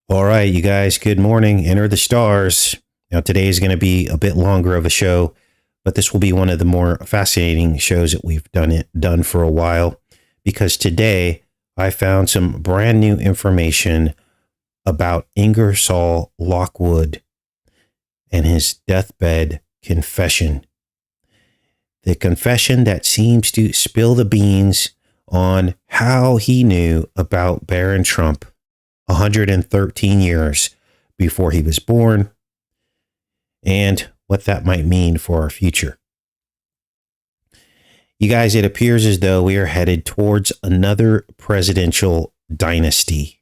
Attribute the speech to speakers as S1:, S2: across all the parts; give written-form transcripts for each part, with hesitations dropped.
S1: All right, you guys, good morning. Enter the stars. Now, today is going to be a bit longer of a show, but this will be one of the more fascinating shows that we've done for a while, because today I found some brand new information about Ingresol Lockwood and his deathbed confession. The confession that seems to spill the beans on how he knew about Baron Trump 113 years before he was born, and what that might mean for our future. You guys, it appears as though we are headed towards another presidential dynasty.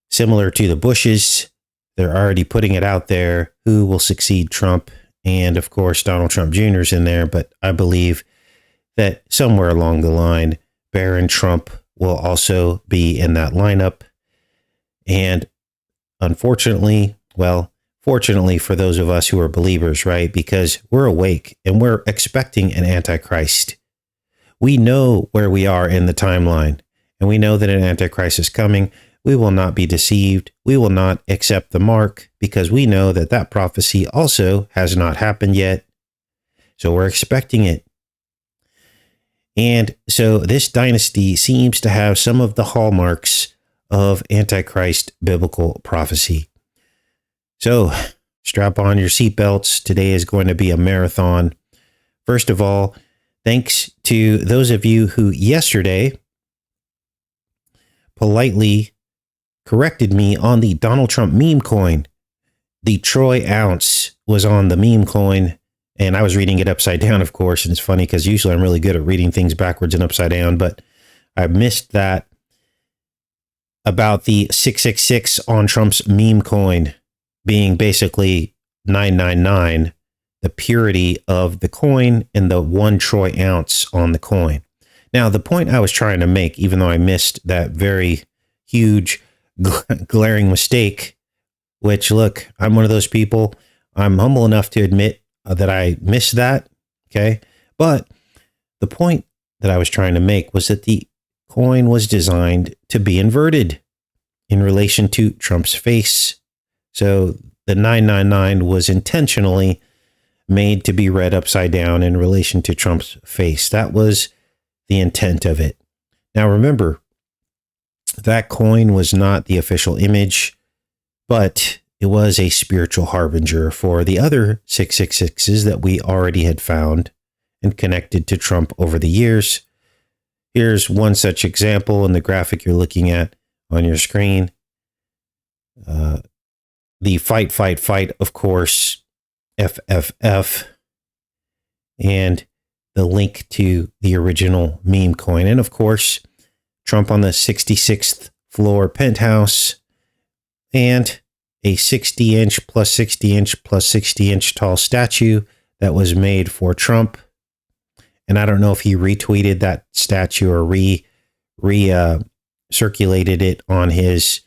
S1: Similar to the Bushes, they're already putting it out there who will succeed Trump, and of course Donald Trump Jr. is in there, but I believe that somewhere along the line, Baron Trump will also be in that lineup. And unfortunately, well, fortunately for those of us who are believers, right? Because we're awake and we're expecting an antichrist. We know where we are in the timeline, and we know that an antichrist is coming. We will not be deceived. We will not accept the mark, because we know that that prophecy also has not happened yet. So we're expecting it. And so this dynasty seems to have some of the hallmarks of Antichrist biblical prophecy. So strap on your seatbelts. Today is going to be a marathon. First of all, thanks to those of you who yesterday politely corrected me on the Donald Trump meme coin. The Troy ounce was on the meme coin, and I was reading it upside down, of course. And it's funny because usually I'm really good at reading things backwards and upside down, but I missed that about the 666 on Trump's meme coin being basically 999, the purity of the coin, and the 1 Troy ounce on the coin. Now, the point I was trying to make, even though I missed that very huge glaring mistake, which, look, I'm one of those people. I'm humble enough to admit that I missed that. Okay. But the point that I was trying to make was that the coin was designed to be inverted in relation to Trump's face. So the 999 was intentionally made to be read upside down in relation to Trump's face. That was the intent of it. Now, remember, that coin was not the official image, but it was a spiritual harbinger for the other 666s that we already had found and connected to Trump over the years. Here's one such example in the graphic you're looking at on your screen. The fight, fight, fight, of course, FFF, and the link to the original meme coin. And of course, Trump on the 66th floor penthouse, and a 60-inch plus 60-inch plus 60-inch tall statue that was made for Trump. And I don't know if he retweeted that statue or circulated it on his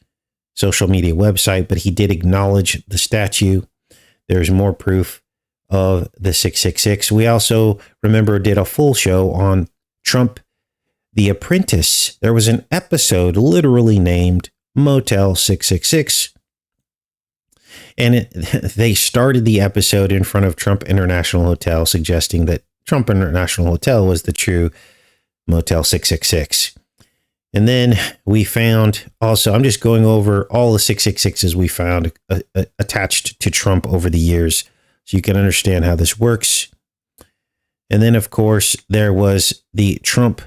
S1: social media website, but he did acknowledge the statue. There's more proof of the 666. We also, remember, did a full show on Trump, The Apprentice. There was an episode literally named Motel 666. And they started the episode in front of Trump International Hotel, suggesting that Trump International Hotel was the true Motel 666. And then we found also, I'm just going over all the 666s we found attached to Trump over the years, so you can understand how this works. And then, of course, there was the Trump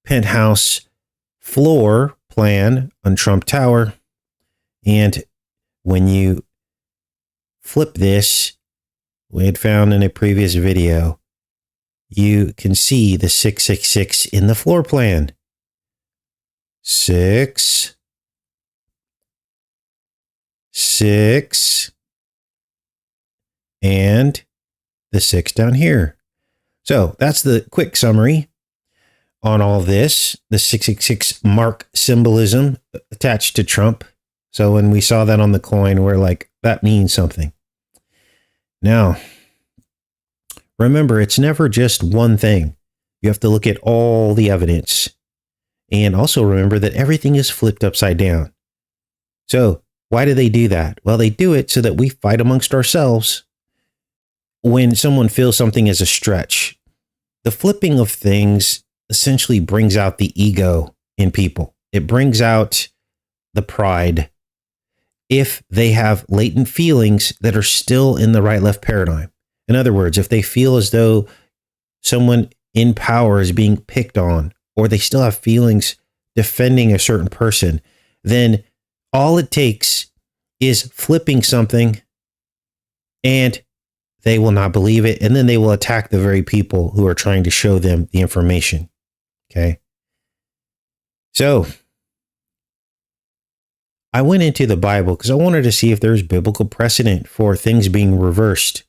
S1: penthouse floor plan on Trump Tower. And when you flip this, we had found in a previous video, you can see the 666 in the floor plan. 6, 6, and the 6 down here. So that's the quick summary on all this. The 666 mark symbolism attached to Trump. So when we saw that on the coin, we're like, that means something. Now, remember, it's never just one thing. You have to look at all the evidence. And also remember that everything is flipped upside down. So Why do they do that? Well, they do it so that we fight amongst ourselves when someone feels something is a stretch. The flipping of things essentially brings out the ego in people. It brings out the pride if they have latent feelings that are still in the right-left paradigm. In other words, if they feel as though someone in power is being picked on, or they still have feelings defending a certain person, then all it takes is flipping something and they will not believe it. And then they will attack the very people who are trying to show them the information. Okay. So I went into the Bible because I wanted to see if there's biblical precedent for things being reversed.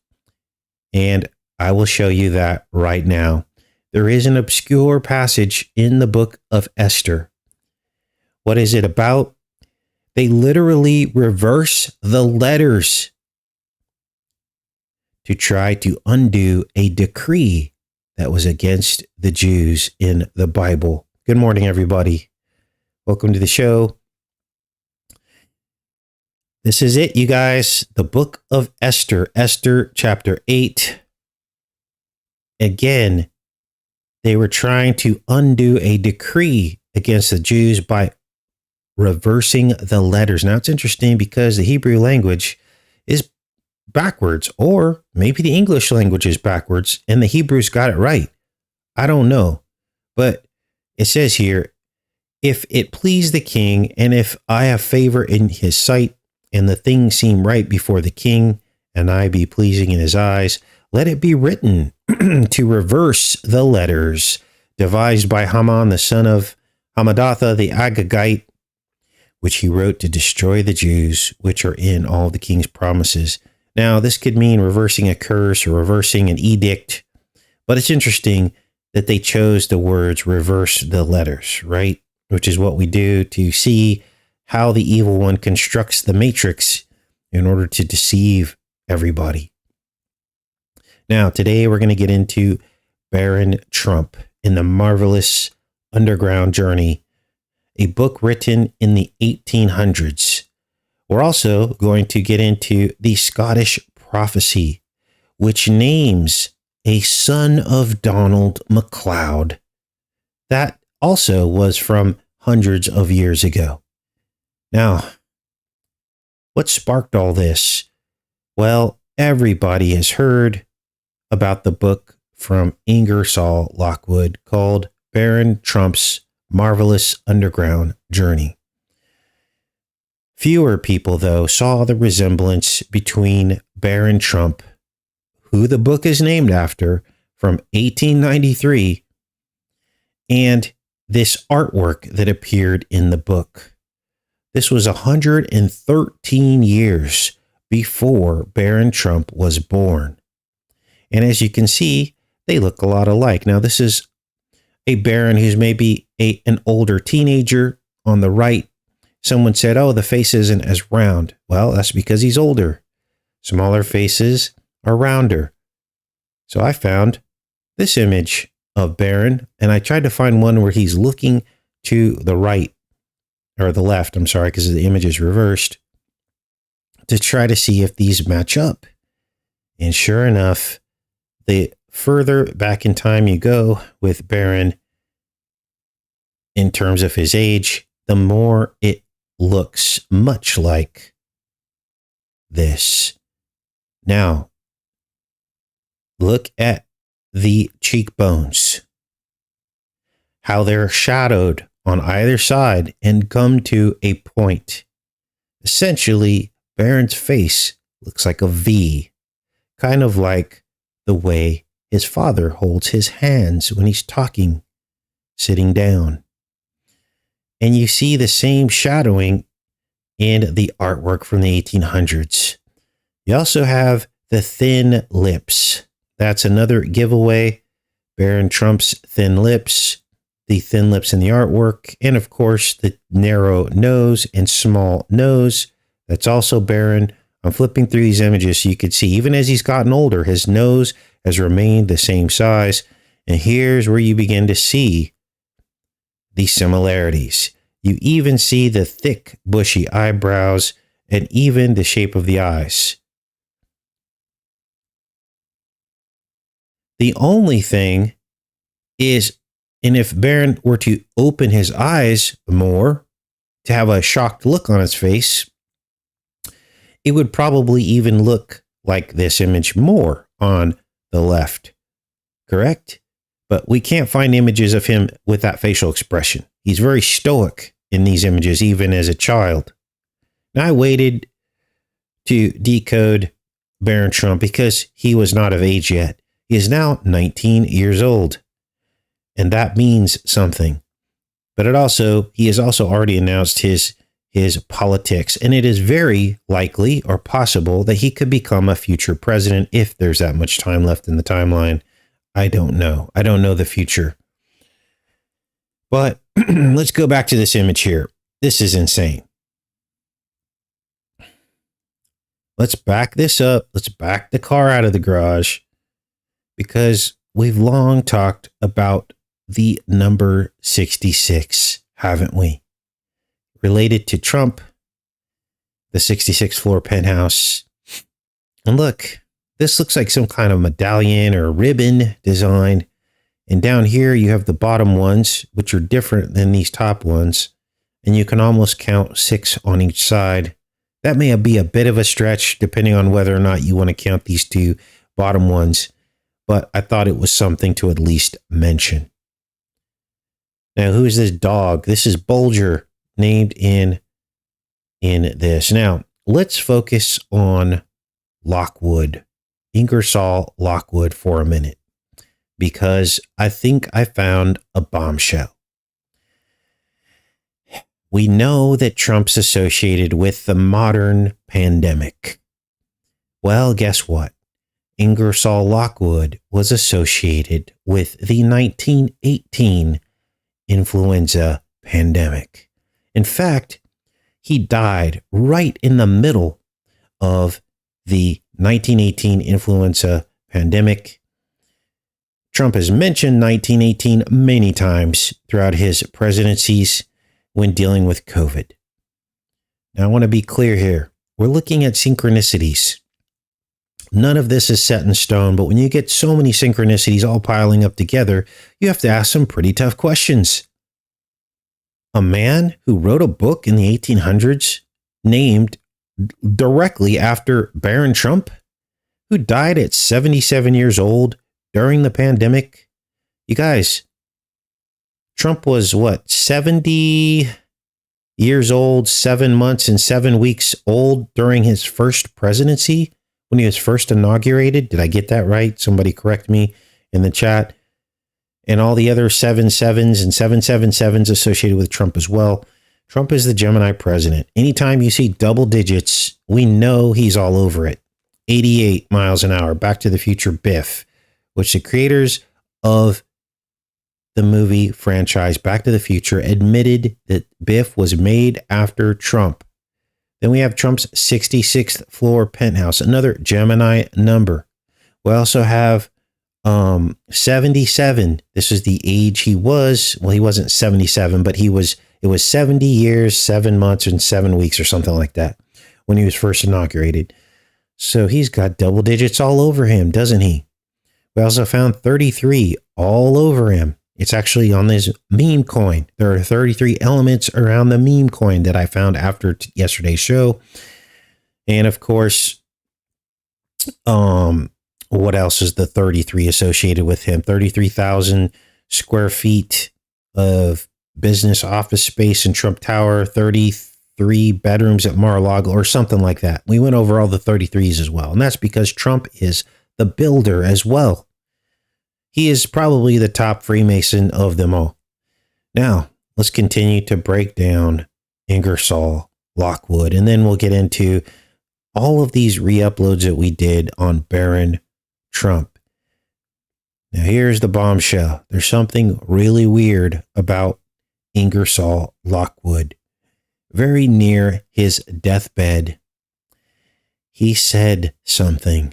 S1: And I will show you that right now. There is an obscure passage in the book of Esther. What is it about? They literally reverse the letters to try to undo a decree that was against the Jews in the Bible. Good morning, everybody. Welcome to the show. This is it, you guys. The book of Esther, Esther chapter 8. Again, they were trying to undo a decree against the Jews by reversing the letters. Now, it's interesting because the Hebrew language is backwards, or maybe the English language is backwards and the Hebrews got it right. I don't know. But it says here, if it please the king, and if I have favor in his sight, and the thing seem right before the king, and I be pleasing in his eyes, let it be written to reverse the letters devised by Haman, the son of Hammedatha, the Agagite, which he wrote to destroy the Jews, which are in all the king's promises. Now, this could mean reversing a curse or reversing an edict, but it's interesting that they chose the words reverse the letters, right? Which is what we do to see how the evil one constructs the matrix in order to deceive everybody. Now, today we're going to get into Baron Trump in the Marvelous Underground Journey, a book written in the 1800s. We're also going to get into the Scottish prophecy, which names a son of Donald MacLeod. That also was from hundreds of years ago. Now, what sparked all this? Well, everybody has heard about the book from Ingresol Lockwood called Baron Trump's Marvelous Underground Journey. Fewer people, though, saw the resemblance between Baron Trump, who the book is named after, from 1893, and this artwork that appeared in the book. This was 113 years before Baron Trump was born. And as you can see, they look a lot alike. Now, this is a Baron who's maybe an older teenager. On the right, someone said, oh, the face isn't as round. Well, that's because he's older. Smaller faces are rounder. So I found this image of Baron, and I tried to find one where he's looking to the right, or the left, I'm sorry, because the image is reversed, to try to see if these match up. And sure enough, the further back in time you go with Baron, in terms of his age, the more it looks much like this. Now, look at the cheekbones, how they're shadowed on either side and come to a point. Essentially, Baron's face looks like a V, kind of like the way his father holds his hands when he's talking, sitting down. And you see the same shadowing in the artwork from the 1800s. You also have the thin lips. That's another giveaway. Baron Trump's thin lips, the thin lips in the artwork, and of course the narrow nose and small nose. That's also Baron. I'm flipping through these images so you could see, even as he's gotten older, his nose has remained the same size. And here's where you begin to see the similarities. You even see the thick, bushy eyebrows and even the shape of the eyes. The only thing is, and if Barron were to open his eyes more to have a shocked look on his face, it would probably even look like this image more on the left. Correct? But we can't find images of him with that facial expression. He's very stoic in these images, even as a child. Now, I waited to decode Barron Trump because he was not of age yet. He is now 19 years old. And that means something. But he has also already announced his politics. And it is very likely or possible that he could become a future president if there's that much time left in the timeline. I don't know. I don't know the future. But let's go back to this image here. This is insane. Let's back this up. Let's back the car out of the garage, because we've long talked about the number 66, haven't we? Related to Trump, the 66th floor penthouse. And look, this looks like some kind of medallion or ribbon design. And down here, you have the bottom ones, which are different than these top ones. And you can almost count 6 on each side. That may be a bit of a stretch, depending on whether or not you want to count these 2 bottom ones. But I thought it was something to at least mention. Now, who is this dog? This is Bulger, named in this. Now, let's focus on Lockwood, Ingresol Lockwood, for a minute, because I think I found a bombshell. We know that Trump's associated with the modern pandemic. Well, guess what? Ingresol Lockwood was associated with the 1918 influenza pandemic. In fact, he died right in the middle of the 1918 influenza pandemic. Trump has mentioned 1918 many times throughout his presidencies when dealing with COVID. Now, I want to be clear here. We're looking at synchronicities. None of this is set in stone, but when you get so many synchronicities all piling up together, you have to ask some pretty tough questions. A man who wrote a book in the 1800s named directly after Barron Trump, who died at 77 years old during the pandemic. You guys, Trump was 70 years old, 7 months and 7 weeks old during his first presidency, when he was first inaugurated. Did I get that right? Somebody correct me in the chat. And all the other 77s and 777s associated with Trump as well. Trump is the Gemini president. Anytime you see double digits, we know he's all over it. 88 miles an hour, Back to the Future Biff, which the creators of the movie franchise Back to the Future admitted that Biff was made after Trump. Then we have Trump's 66th floor penthouse, another Gemini number. We also have 77. This is the age he was. Well, he wasn't 77, but it was 70 years, 7 months, and 7 weeks or something like that when he was first inaugurated. So he's got double digits all over him, doesn't he? We also found 33 all over him. It's actually on this meme coin. There are 33 elements around the meme coin that I found after yesterday's show. And of course, what else is the 33 associated with him? 33,000 square feet of business office space in Trump Tower, 33 bedrooms at Mar-a-Lago, or something like that. We went over all the 33s as well. And that's because Trump is the builder as well. He is probably the top Freemason of them all. Now, let's continue to break down Ingresol Lockwood, and then we'll get into all of these re-uploads that we did on Barron Trump. Now, here's the bombshell. There's something really weird about Ingresol Lockwood. Very near his deathbed, he said something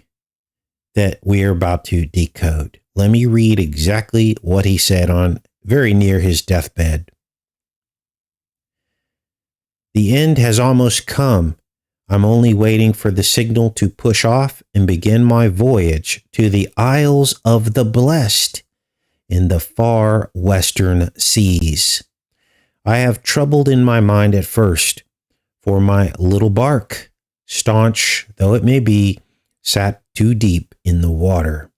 S1: that we're about to decode. Let me read exactly what he said on very near his deathbed. The end has almost come. I'm only waiting for the signal to push off and begin my voyage to the Isles of the Blessed in the far western seas. I have troubled in my mind at first, for my little bark, staunch though it may be, sat too deep in the water.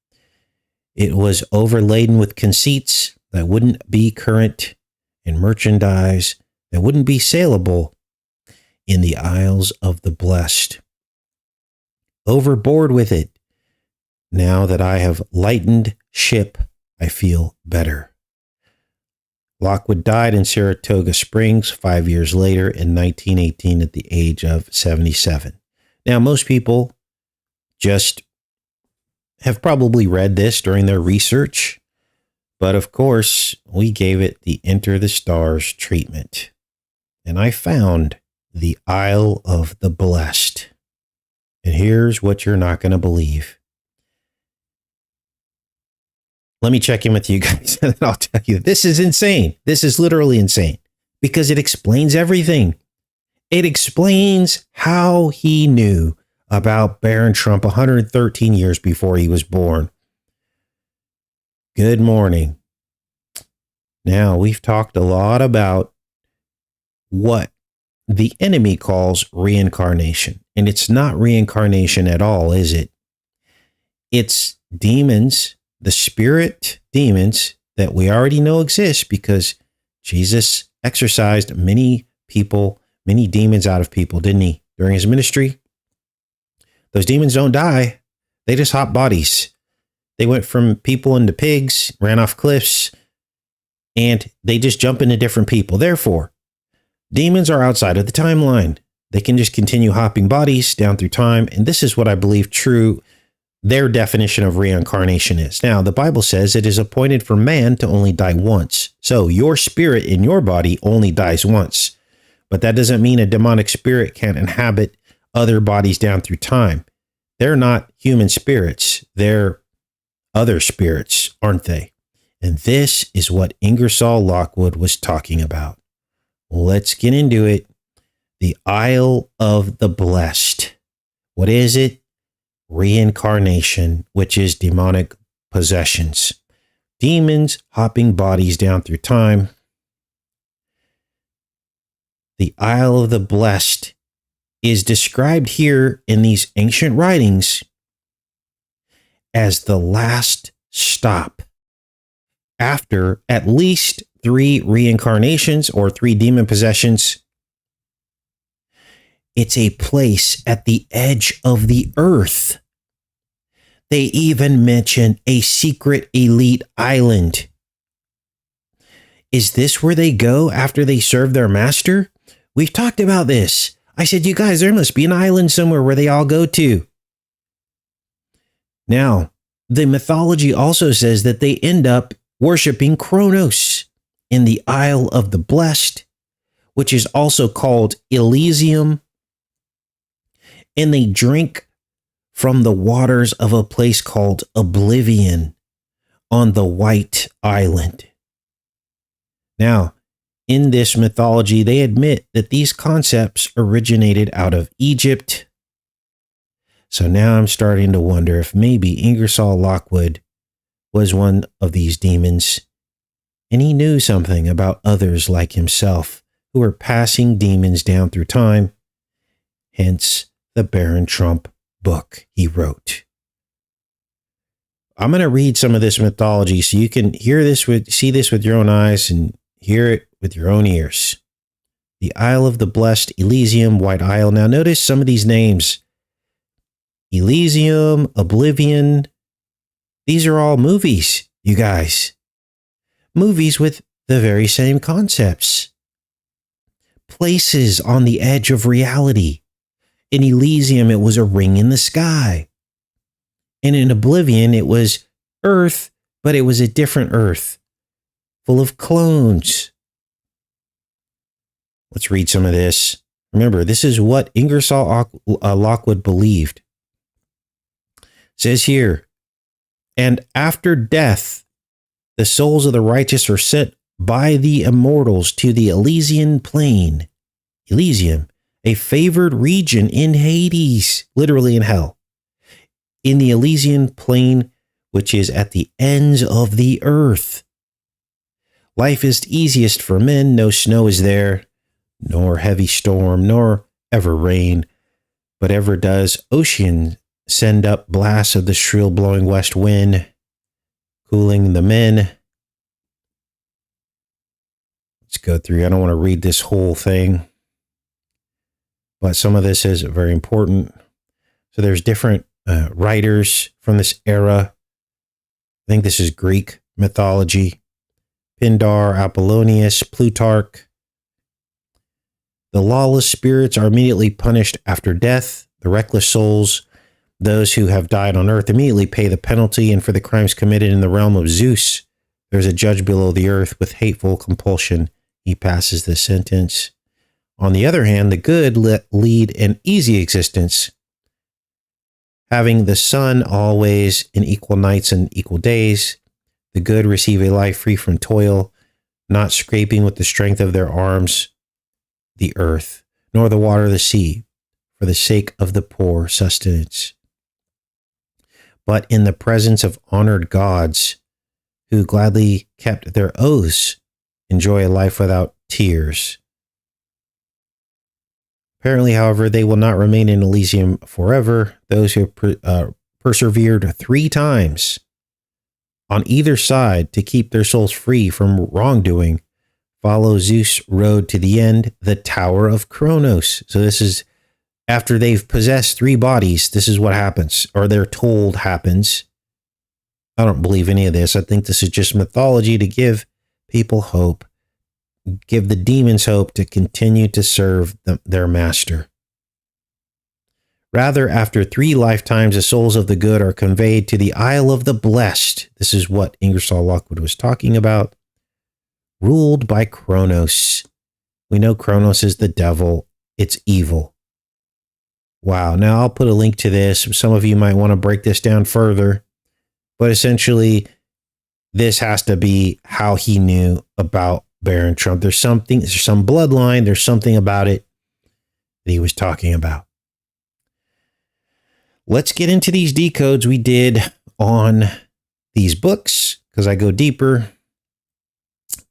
S1: It was overladen with conceits that wouldn't be current and merchandise that wouldn't be saleable in the Isles of the Blessed. Overboard with it. Now that I have lightened ship, I feel better. Lockwood died in Saratoga Springs 5 years later in 1918 at the age of 77. Now, most people just have probably read this during their research, but of course, we gave it the Enter the Stars treatment. And I found the Isle of the Blessed. And here's what you're not going to believe. Let me check in with you guys and I'll tell you, this is insane. This is literally insane because it explains everything. It explains how he knew about Baron Trump 113 years before he was born. Good morning. Now, we've talked a lot about what the enemy calls reincarnation. And it's not reincarnation at all, is it? It's demons, the spirit demons that we already know exist because Jesus exorcised many people, many demons out of people, didn't he? During his ministry. Those demons don't die. They just hop bodies. They went from people into pigs, ran off cliffs, and they just jump into different people. Therefore, demons are outside of the timeline. They can just continue hopping bodies down through time. And this is what I believe true their definition of reincarnation is. Now, the Bible says it is appointed for man to only die once. So your spirit in your body only dies once. But that doesn't mean a demonic spirit can't inhabit other bodies down through time. They're not human spirits. They're other spirits, aren't they? And this is what Ingresol Lockwood was talking about. Let's get into it. The Isle of the Blessed. What is it? Reincarnation, which is demonic possessions. Demons hopping bodies down through time. The Isle of the Blessed is described here in these ancient writings as the last stop after at least 3 reincarnations or 3 demon possessions. It's a place at the edge of the earth. They even mention a secret elite island. Is this where they go after they serve their master? We've talked about this. I said, you guys, there must be an island somewhere where they all go to. Now, the mythology also says that they end up worshiping Kronos in the Isle of the Blessed, which is also called Elysium. And they drink from the waters of a place called Oblivion on the White Island. Now, in this mythology, they admit that these concepts originated out of Egypt. So now I'm starting to wonder if maybe Ingresol Lockwood was one of these demons, and he knew something about others like himself who were passing demons down through time, hence the Baron Trump book he wrote. I'm going to read some of this mythology so you can see this with your own eyes and hear it with your own ears. The Isle of the Blessed, Elysium, White Isle. Now notice some of these names. Elysium, Oblivion. These are all movies, you guys. Movies with the very same concepts. Places on the edge of reality. In Elysium, it was a ring in the sky. And in Oblivion, it was Earth, but it was a different Earth, full of clones. Let's read some of this. Remember, this is what Ingresol Lockwood believed. It says here, and after death, the souls of the righteous are sent by the immortals to the Elysian plain, Elysium, a favored region in Hades, literally in hell, in the Elysian plain, which is at the ends of the earth. Life is easiest for men. No snow is there, nor heavy storm, nor ever rain, but ever does ocean send up blasts of the shrill blowing west wind, cooling the men. Let's go through. I don't want to read this whole thing, but some of this is very important. So there's different writers from this era. I think this is Greek mythology. Pindar, Apollonius, Plutarch. The lawless spirits are immediately punished after death. The reckless souls, those who have died on earth, immediately pay the penalty, and for the crimes committed in the realm of Zeus, there's a judge below the earth with hateful compulsion. He passes the sentence. On the other hand, the good lead an easy existence, having the sun always in equal nights and equal days. The good receive a life free from toil, not scraping with the strength of their arms the earth, nor the water of the sea, for the sake of the poor sustenance. But in the presence of honored gods, who gladly kept their oaths, enjoy a life without tears. Apparently, however, they will not remain in Elysium forever. Those who have persevered 3 times on either side to keep their souls free from wrongdoing follow Zeus' road to the end, the Tower of Kronos. So this is after they've possessed 3 bodies. This is what happens, or they're told happens. I don't believe any of this. I think this is just mythology to give people hope, give the demons hope to continue to serve their master. Rather, after 3 lifetimes, the souls of the good are conveyed to the Isle of the Blessed. This is what Ingresol Lockwood was talking about. Ruled by Kronos. We know Kronos is the devil. It's evil. Wow. Now, I'll put a link to this. Some of you might want to break this down further. But essentially, this has to be how he knew about Baron Trump. There's some bloodline. There's something about it that he was talking about. Let's get into these decodes we did on these books, because I go deeper,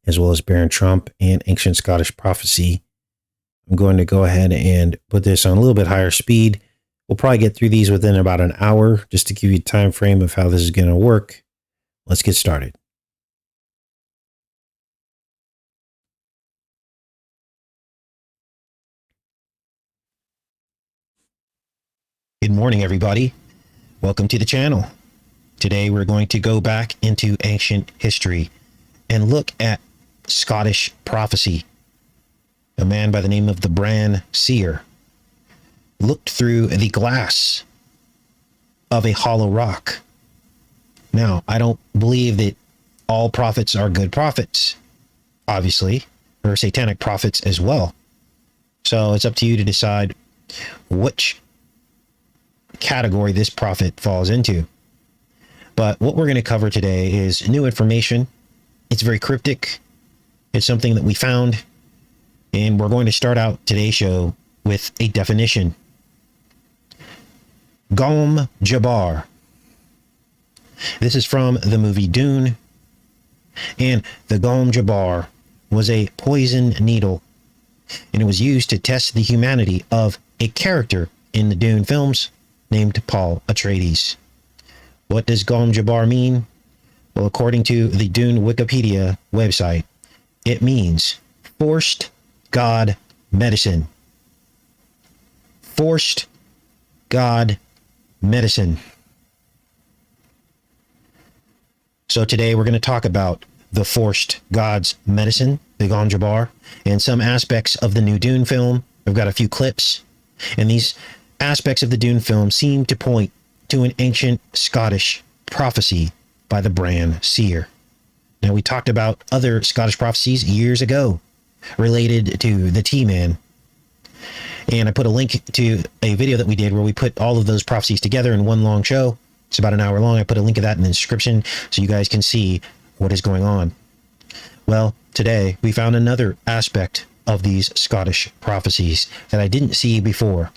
S1: as well as Baron Trump and Ancient Scottish Prophecy. I'm going to go ahead and put this on a little bit higher speed. We'll probably get through these within about an hour, just to give you a time frame of how this is going to work. Let's get started. Good morning, everybody. Welcome to the channel. Today, we're going to go back into ancient history and look at Scottish prophecy. A man by the name of the Bran Seer looked through the glass of a hollow rock. Now, I don't believe that all prophets are good prophets. Obviously, there are satanic prophets as well. So it's up to you to decide which category this prophet falls into. But what we're going to cover today is new information. It's very cryptic. It's something that we found. And we're going to start out today's show with a definition. Gom Jabbar. This is from the movie Dune. And the Gom Jabbar was a poison needle. And it was used to test the humanity of a character in the Dune films named Paul Atreides. What does Gom Jabbar mean? Well, according to the Dune Wikipedia website, it means forced god medicine. Forced god medicine. So today we're going to talk about the forced god's medicine, the Gom Jabbar, and some aspects of the new Dune film. I've got a few clips, and these aspects of the Dune film seem to point to an ancient Scottish prophecy by the Bran Seer. Now, we talked about other Scottish prophecies years ago related to the T-Man. And I put a link to a video that we did where we put all of those prophecies together in one long show. It's about an hour long. I put a link of that in the description so you guys can see what is going on. Well, today we found another aspect of these Scottish prophecies that I didn't see before,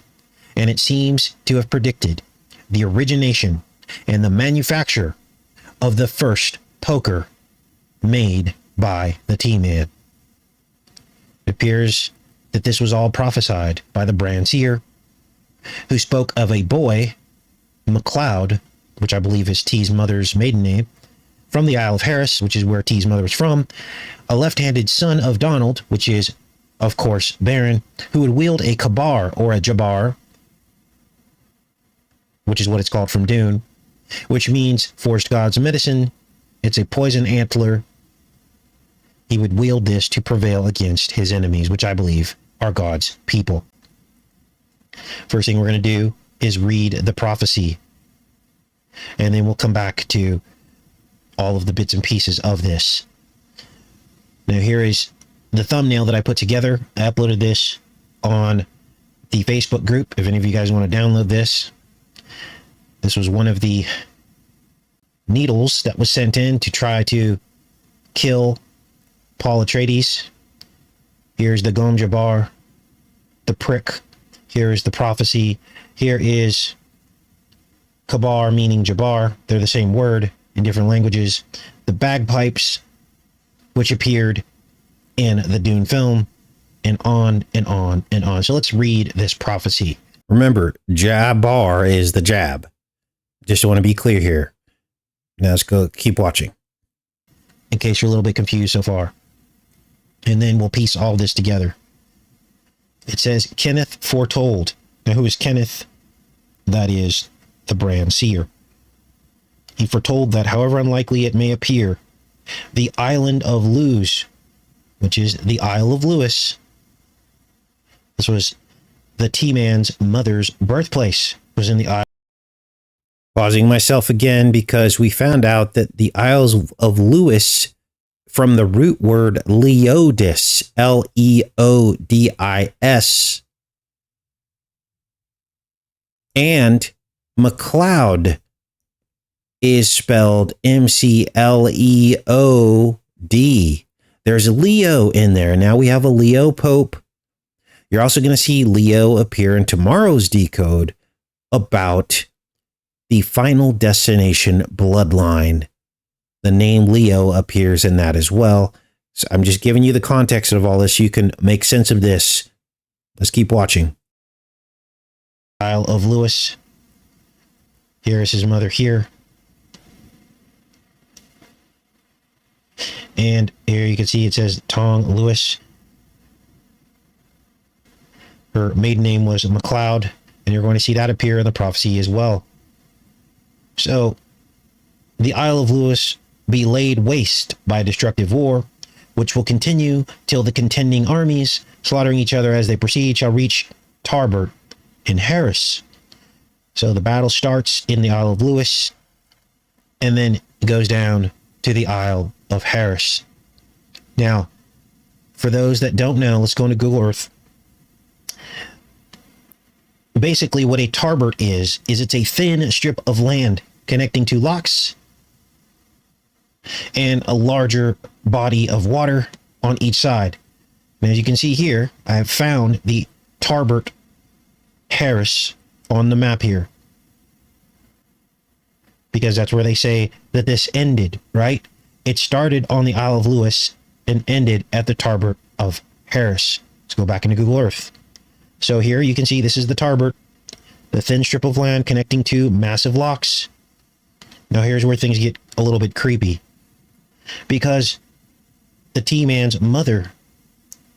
S1: and it seems to have predicted the origination and the manufacture of the first poker made by the T-Man. It appears that this was all prophesied by the brand seer, who spoke of a boy, MacLeod, which I believe is T's mother's maiden name, from the Isle of Harris, which is where T's mother was from, a left-handed son of Donald, which is, of course, Baron, who would wield a Cabar or a Jabar, which is what it's called from Dune, which means forest god's medicine. It's a poison antler. He would wield this to prevail against his enemies, which I believe are God's people. First thing we're going to do is read the prophecy, and then we'll come back to all of the bits and pieces of this. Now, here is the thumbnail that I put together. I uploaded this on the Facebook group. If any of you guys want to download this, this was one of the needles that was sent in to try to kill Paul Atreides. Here's the Gom Jabbar, the prick. Here is the prophecy. Here is Cabar, meaning Jabbar. They're the same word in different languages. The bagpipes, which appeared in the Dune film, and on and on and on. So let's read this prophecy. Remember, Jabbar is the jab. Just want to be clear here. Now let's go keep watching, in case you're a little bit confused so far. And then we'll piece all this together. It says, Kenneth foretold. Now, who is Kenneth? That is the brand seer. He foretold that, however unlikely it may appear, the island of Luz, which is the Isle of Lewis, this was the T-Man's mother's birthplace, was in the Isle. Pausing myself again, because we found out that the Isles of Lewis, from the root word Leodis, Leodis, and MacLeod is spelled Mcleod. There's a Leo in there. Now we have a Leo Pope. You're also going to see Leo appear in tomorrow's Decode about the Final Destination Bloodline. The name Leo appears in that as well. So I'm just giving you the context of all this so you can make sense of this. Let's keep watching. Isle of Lewis. Here is his mother here. And here you can see it says Tong Lewis. Her maiden name was MacLeod, and you're going to see that appear in the prophecy as well. So, the Isle of Lewis be laid waste by a destructive war, which will continue till the contending armies, slaughtering each other as they proceed, shall reach Tarbert in Harris. So the battle starts in the Isle of Lewis, and then goes down to the Isle of Harris. Now, for those that don't know, let's go into Google Earth. Basically, what a tarbert is it's a thin strip of land connecting two locks and a larger body of water on each side. And as you can see here, I have found the Tarbert Harris on the map here, because that's where they say that this ended, right? It started on the Isle of Lewis and ended at the Tarbert of Harris. Let's go back into Google Earth. So here you can see this is the Tarbert, the thin strip of land connecting two massive locks. Now here's where things get a little bit creepy, because the T-Man's mother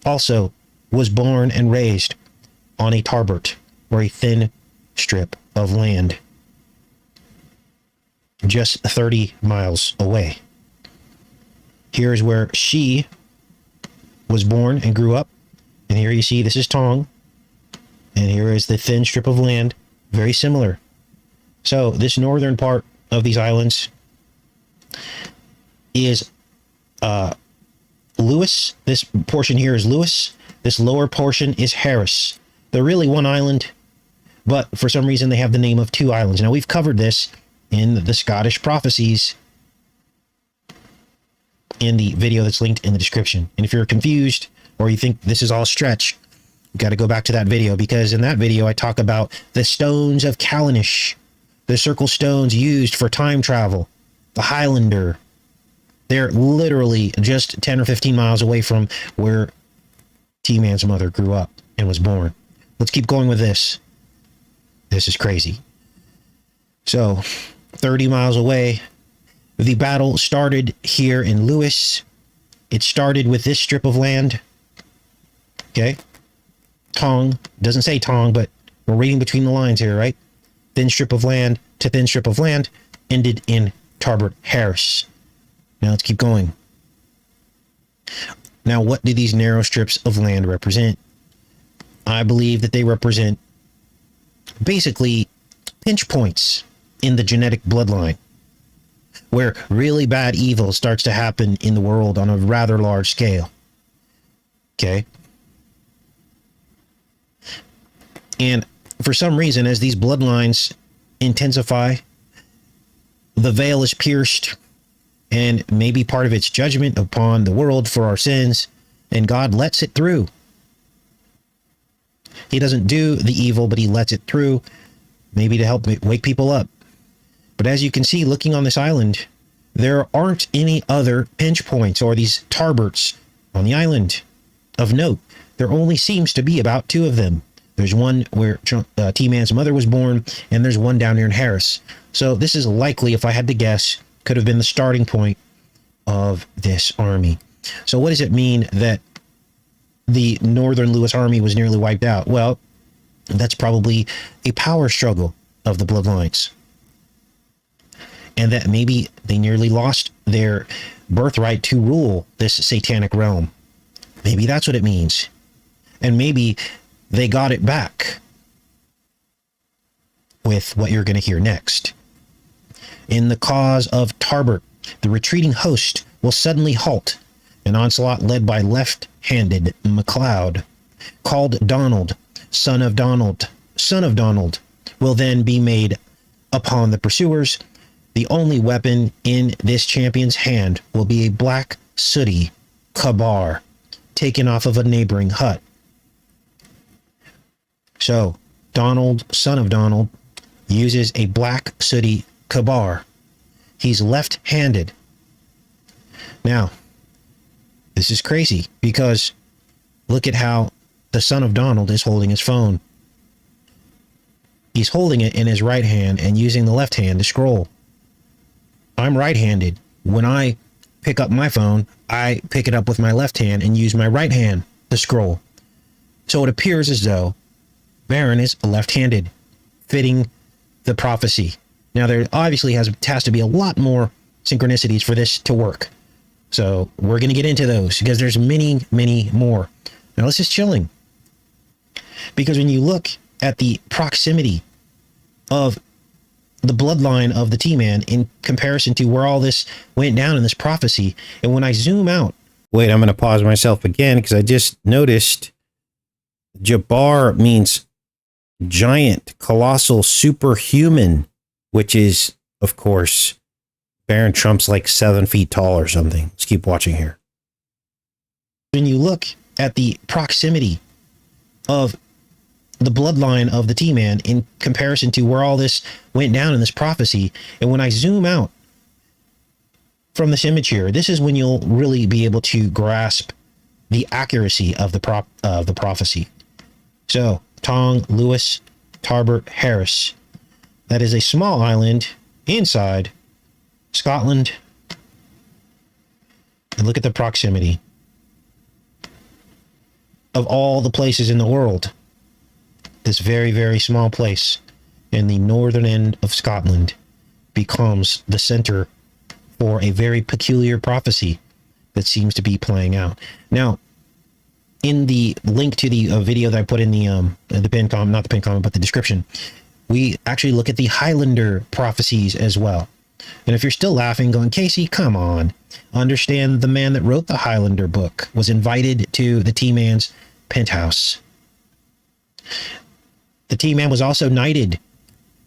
S1: also was born and raised on a Tarbert, or a thin strip of land, just 30 miles away. Here's where she was born and grew up. And here you see this is Tong. And here is the thin strip of land, very similar. So this northern part of these islands is Lewis. This portion here is Lewis. This lower portion is Harris. They're really one island, but for some reason they have the name of two islands. Now we've covered this in the Scottish prophecies in the video that's linked in the description. And if you're confused or you think this is all stretch, you got to go back to that video, because in that video I talk about the stones of Callanish, the circle stones used for time travel, the Highlander. They're literally just 10 or 15 miles away from where T-Man's mother grew up and was born. Let's keep going with this. This is crazy. So, 30 miles away, the battle started here in Lewis. It started with this strip of land. Okay. Tong. Doesn't say Tong, but we're reading between the lines here, right? Thin strip of land to thin strip of land ended in Tarbert Harris. Now let's keep going. Now, what do these narrow strips of land represent? I believe that they represent basically pinch points in the genetic bloodline, where really bad evil starts to happen in the world on a rather large scale. Okay? And for some reason, as these bloodlines intensify, the veil is pierced, and maybe part of its judgment upon the world for our sins, and God lets it through. He doesn't do the evil, but he lets it through, maybe to help wake people up. But as you can see, looking on this island, there aren't any other pinch points or these Tarberts on the island of note. There only seems to be about 2 of them. There's one where T-Man's mother was born, and there's one down here in Harris. So this is likely, if I had to guess, could have been the starting point of this army. So what does it mean that the Northern Lewis army was nearly wiped out? Well, that's probably a power struggle of the bloodlines. And that maybe they nearly lost their birthright to rule this satanic realm. Maybe that's what it means. And maybe they got it back with what you're going to hear next. In the cause of Tarbert, the retreating host will suddenly halt. An onslaught led by left-handed MacLeod, called Donald, son of Donald, will then be made upon the pursuers. The only weapon in this champion's hand will be a black, sooty Cabar, taken off of a neighboring hut. So, Donald, son of Donald, uses a black, sooty Cabar. He's left-handed. Now, this is crazy, because look at how the son of Donald is holding his phone. He's holding it in his right hand and using the left hand to scroll. I'm right-handed. When I pick up my phone, I pick it up with my left hand and use my right hand to scroll. So it appears as though Baron is left-handed, fitting the prophecy. Now, there obviously has to be a lot more synchronicities for this to work. So we're going to get into those, because there's many, many more. Now, this is chilling, because when you look at the proximity of the bloodline of the T-Man in comparison to where all this went down in this prophecy, and when I zoom out... Wait, I'm going to pause myself again, because I just noticed Cabar means giant, colossal, superhuman, which is, of course, Baron Trump's like 7 feet tall or something. Let's keep watching here. When you look at the proximity of the bloodline of the T-Man in comparison to where all this went down in this prophecy, and when I zoom out from this image here, this is when you'll really be able to grasp the accuracy of the prophecy. So, Tong, Lewis, Tarbert, Harris. That is a small island inside Scotland. And look at the proximity of all the places in the world. This very, very small place in the northern end of Scotland becomes the center for a very peculiar prophecy that seems to be playing out. Now, in the link to the video that I put in the pin comment, not the pin comment, but the description, we actually look at the Highlander prophecies as well. And if you're still laughing, going, Casey, come on, understand the man that wrote the Highlander book was invited to the T-Man's penthouse. The T-Man was also knighted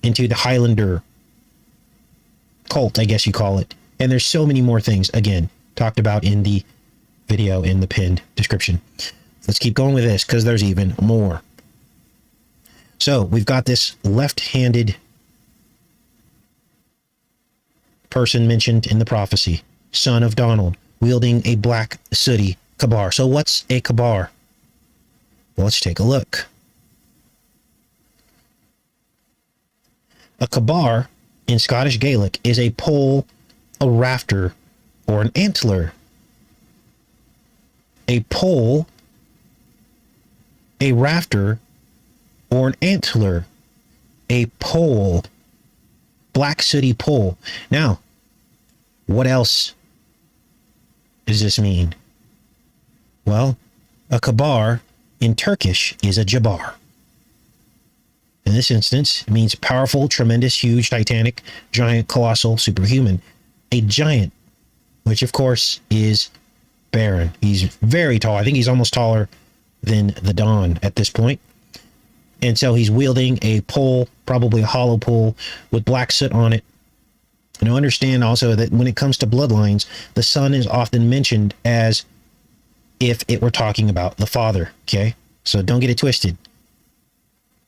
S1: into the Highlander cult, I guess you call it. And there's so many more things, again, talked about in the video in the pinned description. let's keep going with this because there's even more. So we've got this left-handed person mentioned in the prophecy, son of Donald, wielding a black sooty Cabar. So what's a Cabar? Well, let's take a look. A Cabar in Scottish Gaelic is a pole, a rafter, or an antler. A pole, a rafter, or an antler. A pole. Black sooty pole. Now, what else does this mean? Well, a Cabar in Turkish is a Jabar. In this instance, it means powerful, tremendous, huge, titanic, giant, colossal, superhuman. A giant, which of course is Baron. He's very tall. I think he's almost taller than the Dawn at this point. And so he's wielding a pole, probably a hollow pole, with black soot on it. And understand also that when it comes to bloodlines, the son is often mentioned as if it were talking about the father, okay? So don't get it twisted.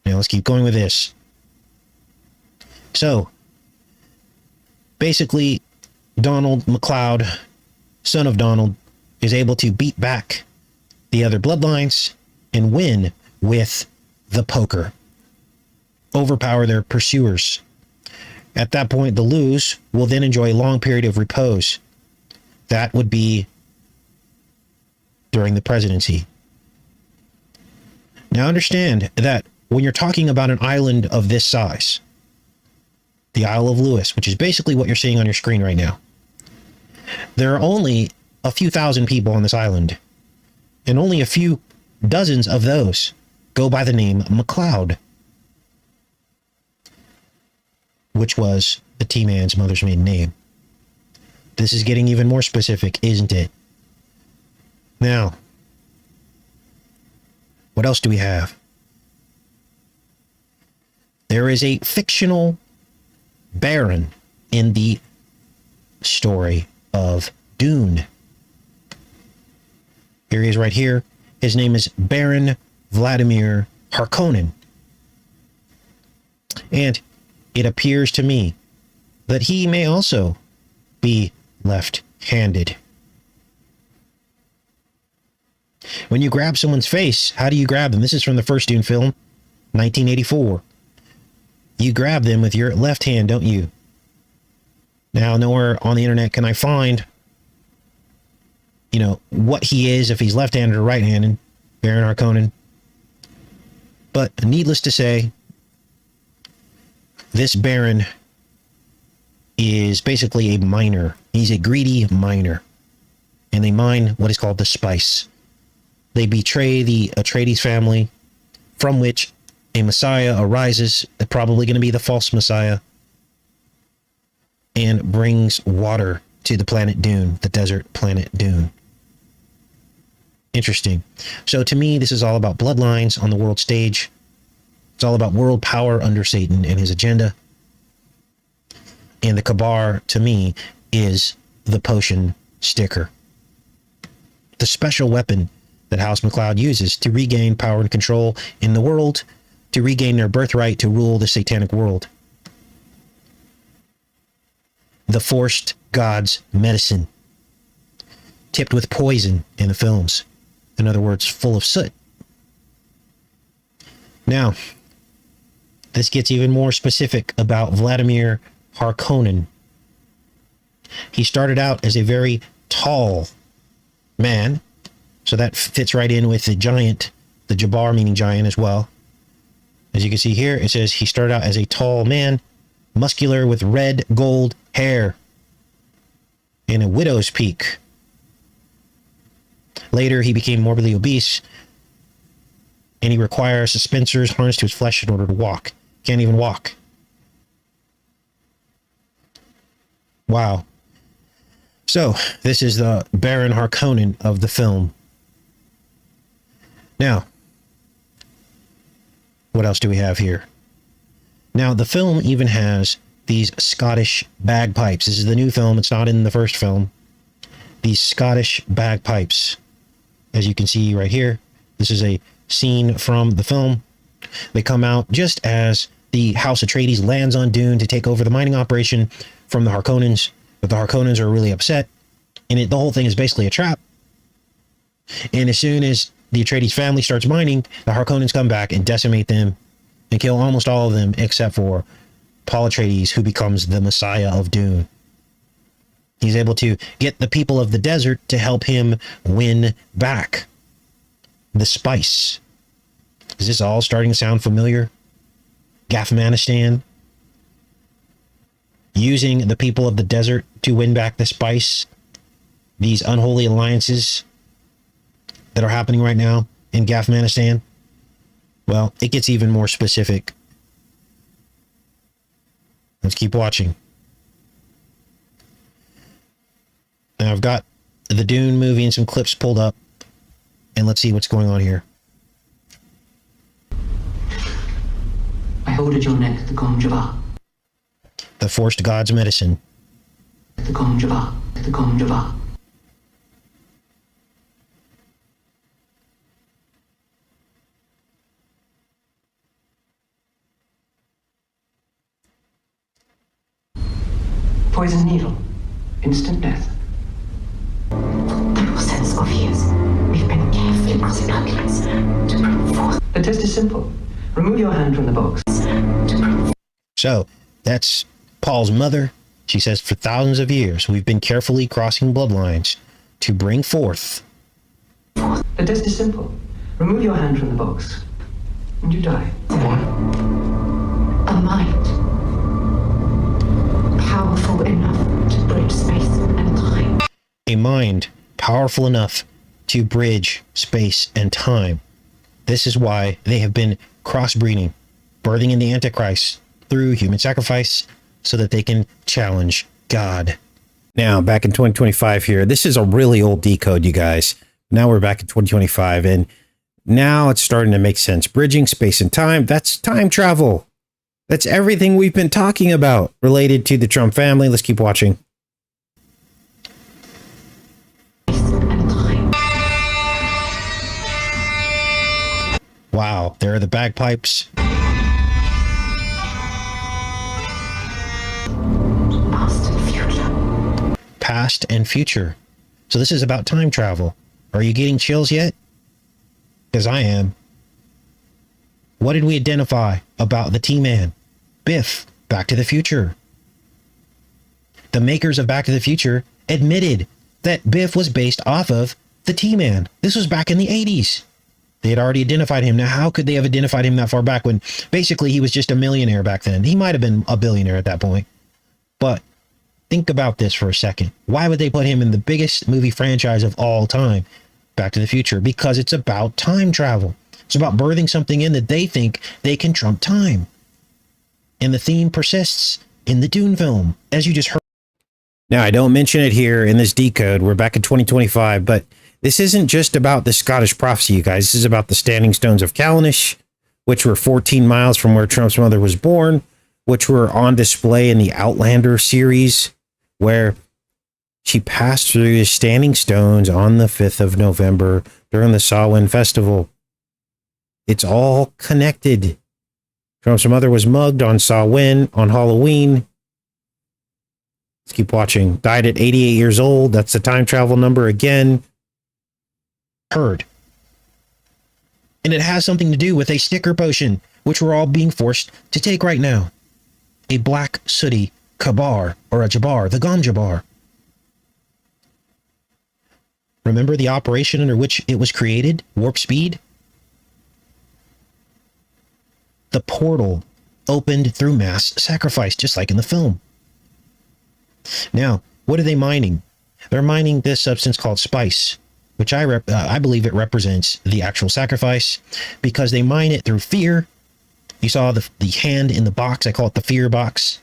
S1: Now let's keep going with this. So, basically, Donald MacLeod, son of Donald, is able to beat back the other bloodlines and win with the poker. Overpower their pursuers. At that point, the lose will then enjoy a long period of repose. That would be during the presidency. Now understand that when you're talking about an island of this size, the Isle of Lewis, which is basically what you're seeing on your screen right now, there are only a few thousand people on this island, and only a few dozens of those go by the name MacLeod, which was the T-Man's mother's maiden name. This is getting even more specific, isn't it? Now, what else do we have? There is a fictional Baron in the story of Dune. Here he is right here. His name is Baron Vladimir Harkonnen. And it appears to me that he may also be left-handed. When you grab someone's face, how do you grab them? This is from the first Dune film, 1984. You grab them with your left hand, don't you? Now, nowhere on the internet can I find, what he is, if he's left-handed or right-handed, Baron Harkonnen. But needless to say, this Baron is basically a miner. He's a greedy miner. And they mine what is called the spice. They betray the Atreides family, from which a Messiah arises, probably going to be the false Messiah, and brings water to the planet Dune, the desert planet Dune. Interesting. So to me, this is all about bloodlines on the world stage. It's all about world power under Satan and his agenda. And the Cabar, to me, is the potion sticker. The special weapon that House MacLeod uses to regain power and control in the world, to regain their birthright to rule the satanic world. The forced god's medicine, tipped with poison in the films. In other words, full of soot. Now, this gets even more specific about Vladimir Harkonnen. He started out as a very tall man, so that fits right in with the giant, the Jabar meaning giant as well. As you can see here, it says he started out as a tall man, muscular with red gold hair and a widow's peak. Later, he became morbidly obese, and he requires suspensors harnessed to his flesh in order to walk. Can't even walk. Wow. So, this is the Baron Harkonnen of the film. Now, what else do we have here? Now, the film even has these Scottish bagpipes. This is the new film. It's not in the first film. These Scottish bagpipes, as you can see right here, This is a scene from the film. They come out just as the House Atreides lands on Dune to take over the mining operation from the Harkonnens. But the Harkonnens are really upset, and the whole thing is basically a trap. And as soon as the Atreides family starts mining, the Harkonnens come back and decimate them and kill almost all of them except for Paul Atreides, who becomes the Messiah of Dune. He's able to get the people of the desert to help him win back the spice. Is this all starting to sound familiar? Gafmanistan using the people of the desert to win back the spice. These unholy alliances that are happening right now in Gafmanistan. Well, it gets even more specific. Let's keep watching. Now I've got the Dune movie and some clips pulled up, and let's see what's going on here.
S2: I hold at your neck the Gom Jabbar.
S1: The forced god's medicine.
S2: The Gom Jabbar. The Gom Jabbar. Poison needle. Instant death.
S3: For sense of years, we've been carefully crossing our lines to bring forth.
S2: The test is simple. Remove your hand from the box.
S1: So, that's Paul's mother. She says, for thousands of years, we've been carefully crossing bloodlines to bring forth.
S2: The test is simple. Remove your hand from the box, and you die.
S3: A mind powerful enough to bridge space and time.
S1: A mind powerful enough to bridge space and time. This is why they have been crossbreeding, birthing in the Antichrist through human sacrifice so that they can challenge God. Now, back in 2025 here, this is a really old decode, you guys. Now we're back in 2025, and now it's starting to make sense. Bridging space and time, that's time travel. That's everything we've been talking about related to the Trump family. Let's keep watching. Wow, there are the bagpipes.
S3: Past and future.
S1: Past and future. So this is about time travel. Are you getting chills yet? Because I am. What did we identify about the T-Man? Biff, Back to the Future. The makers of Back to the Future admitted that Biff was based off of the T-Man. This was back in the 80s. They had already identified him. Now, how could they have identified him that far back when basically he was just a millionaire back then? He might have been a billionaire at that point. But think about this for a second. Why would they put him in the biggest movie franchise of all time, Back to the Future? Because it's about time travel. It's about birthing something in that they think they can trump time. And the theme persists in the Dune film, as you just heard. Now, I don't mention it here in this decode. We're back in 2025, but this isn't just about the Scottish prophecy, you guys. This is about the standing stones of Callanish, which were 14 miles from where Trump's mother was born, which were on display in the Outlander series, where she passed through the standing stones on the 5th of November during the Samhain festival. It's all connected. Trump's mother was mugged on Samhain on Halloween. Let's keep watching. Died at 88 years old. That's the time travel number again. Heard. And it has something to do with a sticker potion, which we're all being forced to take right now. A black sooty Cabar, or a Jabbar, the Gom Jabbar. Remember the operation under which it was created? Warp speed? The portal opened through mass sacrifice, just like in the film. Now, what are they mining? They're mining this substance called spice, which I believe it represents the actual sacrifice, because they mine it through fear. You saw the hand in the box. I call it the fear box.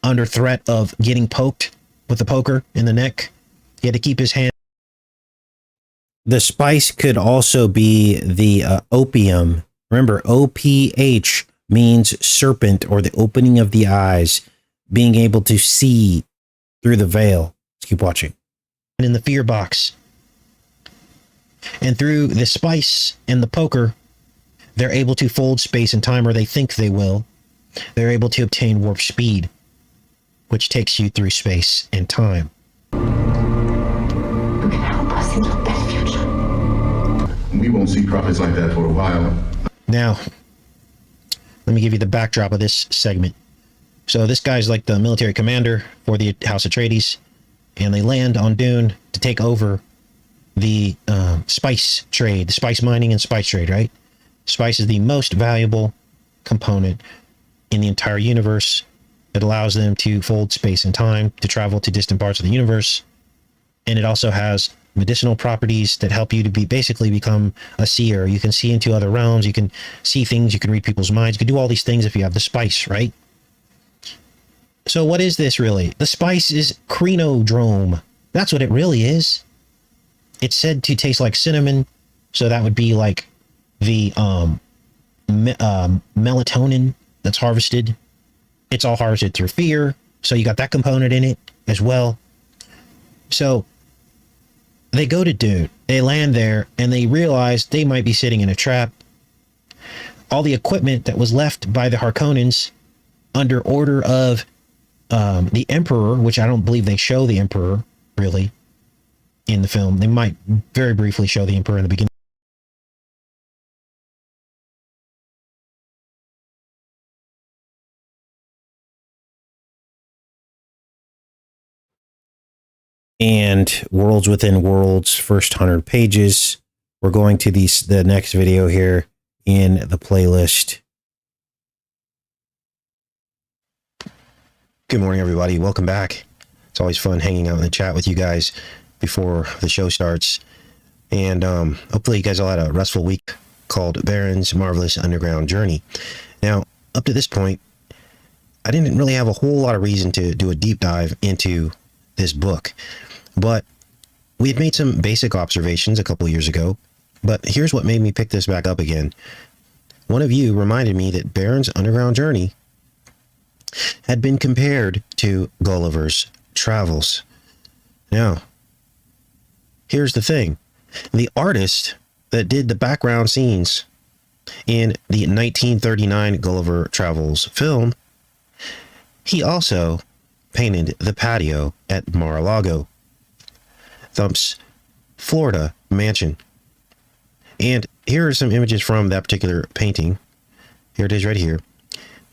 S1: Under threat of getting poked with a poker in the neck, he had to keep his hand. The spice could also be the opium. Remember, OPH means serpent, or the opening of the eyes, being able to see through the veil. Let's keep watching. And in the fear box, And through the spice and the poker, they're able to fold space and time, or they think they will. They're able to obtain warp speed, which takes you through space and time.
S3: You can help us into a better future.
S4: We won't see profits like that for a while.
S1: Now, let me give you the backdrop of this segment. So this guy's like the military commander for the House Atreides, and they land on Dune to take over the spice trade, the spice mining and spice trade, right? Spice is the most valuable component in the entire universe. It allows them to fold space and time, to travel to distant parts of the universe. And it also has medicinal properties that help you to basically become a seer. You can see into other realms. You can see things. You can read people's minds. You can do all these things if you have the spice, right? So what is this really? The spice is crenodrome. That's what it really is. It's said to taste like cinnamon. So that would be like the melatonin that's harvested. It's all harvested through fear. So you got that component in it as well. So they go to Dune. They land there and they realize they might be sitting in a trap. All the equipment that was left by the Harkonnens under order of the Emperor, which I don't believe they show the Emperor really in the film. They might very briefly show the Emperor in the beginning. And Worlds Within Worlds, first 100 pages. We're going to the next video here in the playlist. Good morning, everybody. Welcome back. It's always fun hanging out in the chat with you guys before the show starts. And hopefully you guys all had a restful week called Barron's Marvelous Underground Journey. Now, up to this point, I didn't really have a whole lot of reason to do a deep dive into this book. But we had made some basic observations a couple years ago. But here's what made me pick this back up again. One of you reminded me that Barron's Underground Journey had been compared to Gulliver's Travels. Now, here's the thing. The artist that did the background scenes in the 1939 Gulliver Travels film, he also painted the patio at Mar-a-Lago, Thump's Florida mansion. And here are some images from that particular painting. Here it is right here.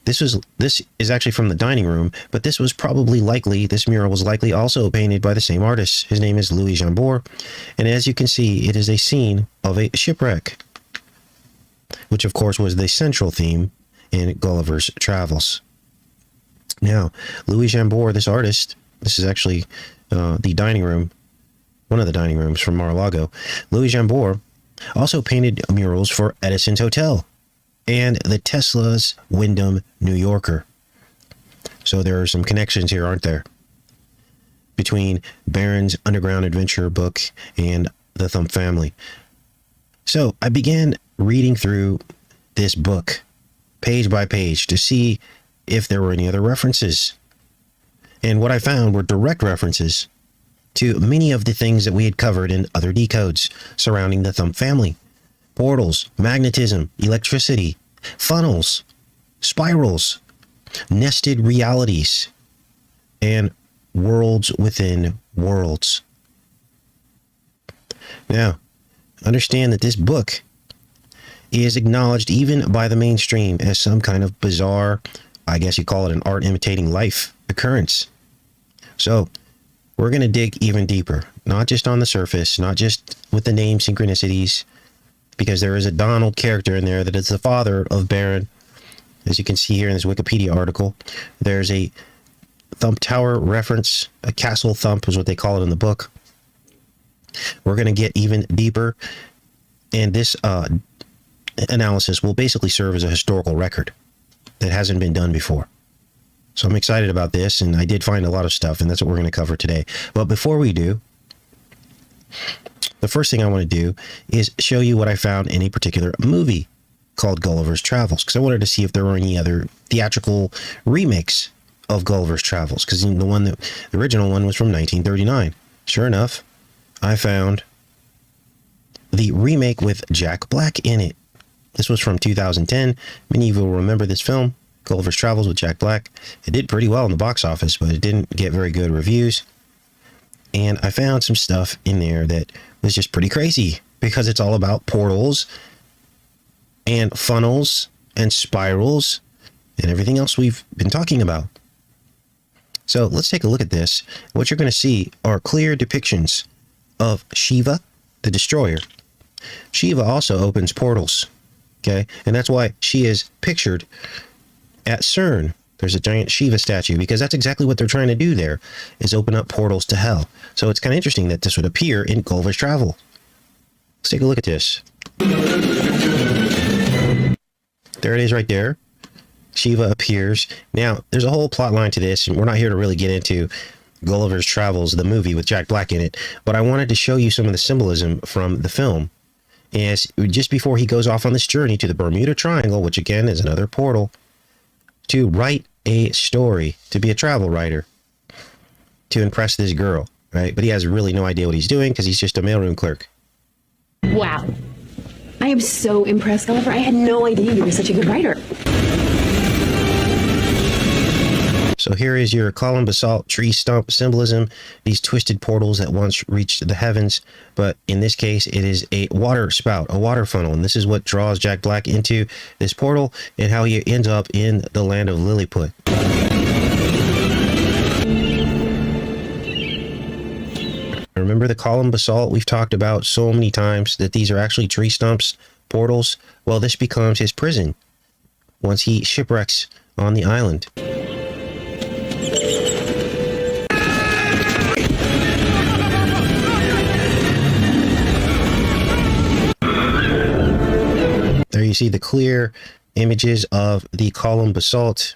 S1: This is actually from the dining room, but this mural was likely also painted by the same artist. His name is Louis Jambord, and as you can see, it is a scene of a shipwreck, which of course was the central theme in Gulliver's Travels. Now, Louis Jambord, this artist, this is actually the dining room, one of the dining rooms from Mar-a-Lago. Louis Jambord also painted murals for Edison's Hotel and the Tesla's Wyndham New Yorker. So there are some connections here, aren't there? Between Barron's Underground Adventure book and the Thump family. So I began reading through this book page by page to see if there were any other references. And what I found were direct references to many of the things that we had covered in other decodes surrounding the Thump family. Portals, magnetism, electricity, funnels, spirals, nested realities, and worlds within worlds. Now, understand that this book is acknowledged even by the mainstream as some kind of bizarre, I guess you call it an art imitating life occurrence. So, we're going to dig even deeper, not just on the surface, not just with the name synchronicities, because there is a Donald character in there that is the father of Barron. As you can see here in this Wikipedia article, there's a Thump Tower reference. A castle thump is what they call it in the book. We're going to get even deeper, and this analysis will basically serve as a historical record that hasn't been done before. So I'm excited about this, and I did find a lot of stuff, and that's what we're going to cover today. But before we do, the first thing I want to do is show you what I found in a particular movie called Gulliver's Travels, because I wanted to see if there were any other theatrical remakes of Gulliver's Travels, because the original one was from 1939. Sure enough, I found the remake with Jack Black in it. This was from 2010. Many of you will remember this film, Gulliver's Travels with Jack Black. It did pretty well in the box office, but it didn't get very good reviews. And I found some stuff in there that was just pretty crazy because it's all about portals and funnels and spirals and everything else we've been talking about. So let's take a look at this. What you're going to see are clear depictions of Shiva, the destroyer. Shiva also opens portals, okay? And that's why she is pictured at CERN. There's a giant Shiva statue because that's exactly what they're trying to do there, is open up portals to hell. So it's kind of interesting that this would appear in Gulliver's Travel. Let's take a look at this. There it is right there. Shiva appears. Now, there's a whole plot line to this, and we're not here to really get into Gulliver's Travels, the movie with Jack Black in it, but I wanted to show you some of the symbolism from the film. As just before he goes off on this journey to the Bermuda Triangle, which again is another portal, to write a story, to be a travel writer, to impress this girl, right? But he has really no idea what he's doing because he's just a mailroom clerk.
S3: Wow. I am so impressed, Gulliver. I had no idea you were such a good writer.
S1: So here is your column basalt tree stump symbolism, these twisted portals that once reached the heavens, but in this case it is a water spout, a water funnel, and this is what draws Jack Black into this portal and how he ends up in the land of Lilliput. Remember the column basalt we've talked about so many times, that these are actually tree stumps, portals? Well, this becomes his prison once he shipwrecks on the island. There you see the clear images of the column basalt.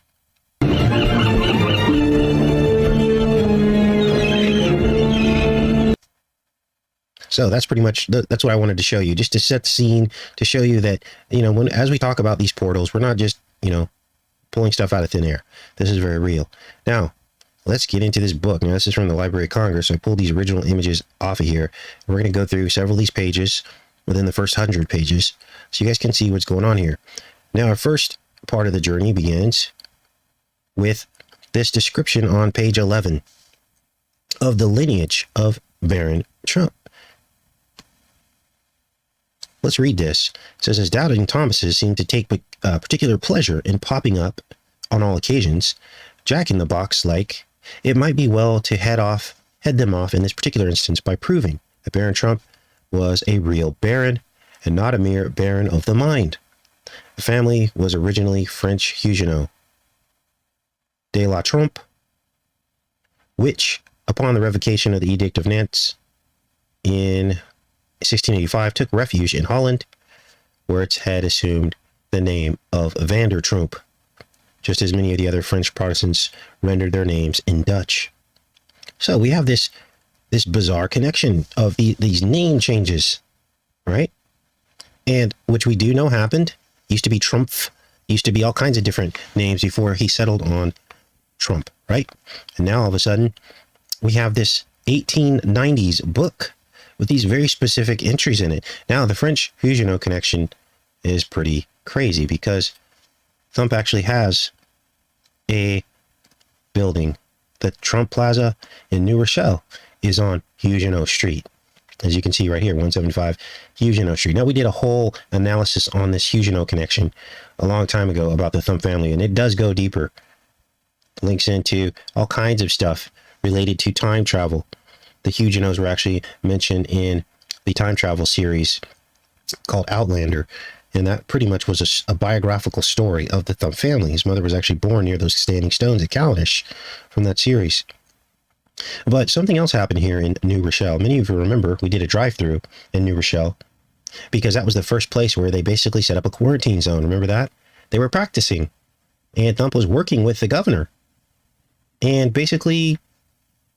S1: So that's pretty much, that's what I wanted to show you, just to set the scene, to show you that, you know, as we talk about these portals, we're not just, you know, pulling stuff out of thin air. This is very real. Now, let's get into this book. Now, this is from the Library of Congress. So I pulled these original images off of here. We're going to go through several of these pages within the first 100 pages, so you guys can see what's going on here. Now, our first part of the journey begins with this description on page 11 of the lineage of Baron Trump. Let's read this. It says, as doubting Thomases seem to take particular pleasure in popping up on all occasions, Jack in the Box like, it might be well to head them off in this particular instance by proving that Baron Trump was a real baron and not a mere baron of the mind. The family was originally French Huguenot de la Trompe, which, upon the revocation of the Edict of Nantes in 1685, took refuge in Holland, where its head assumed the name of Van der Tromp, just as many of the other French Protestants rendered their names in Dutch. So we have this bizarre connection of these name changes, right? And which we do know happened. Used to be Trump, used to be all kinds of different names before he settled on Trump, right? And now all of a sudden we have this 1890s book with these very specific entries in it. Now the French Huguenot connection is pretty crazy because Thump actually has a building. The Trump Plaza in New Rochelle is on Huguenot Street. As you can see right here, 175 Huguenot Street. Now, we did a whole analysis on this Huguenot connection a long time ago about the Thump family, and it does go deeper. Links into all kinds of stuff related to time travel. The Huguenots were actually mentioned in the time travel series called Outlander, and that pretty much was a biographical story of the Thump family. His mother was actually born near those standing stones at Callanish from that series. But something else happened here in New Rochelle. Many of you remember we did a drive-through in New Rochelle because that was the first place where they basically set up a quarantine zone. Remember that? They were practicing, and Thump was working with the governor and basically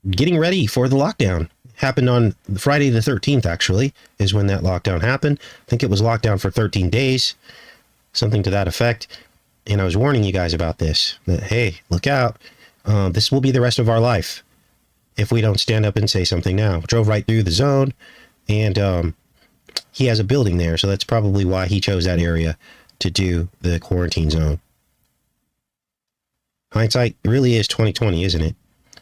S1: getting ready for the lockdown. Happened on Friday the 13th, actually, is when that lockdown happened. I think it was locked down for 13 days, something to that effect. And I was warning you guys about this, that, hey, look out. This will be the rest of our life if we don't stand up and say something now. Drove right through the zone and he has a building there, so that's probably why he chose that area to do the quarantine zone. Hindsight really is 2020, isn't it?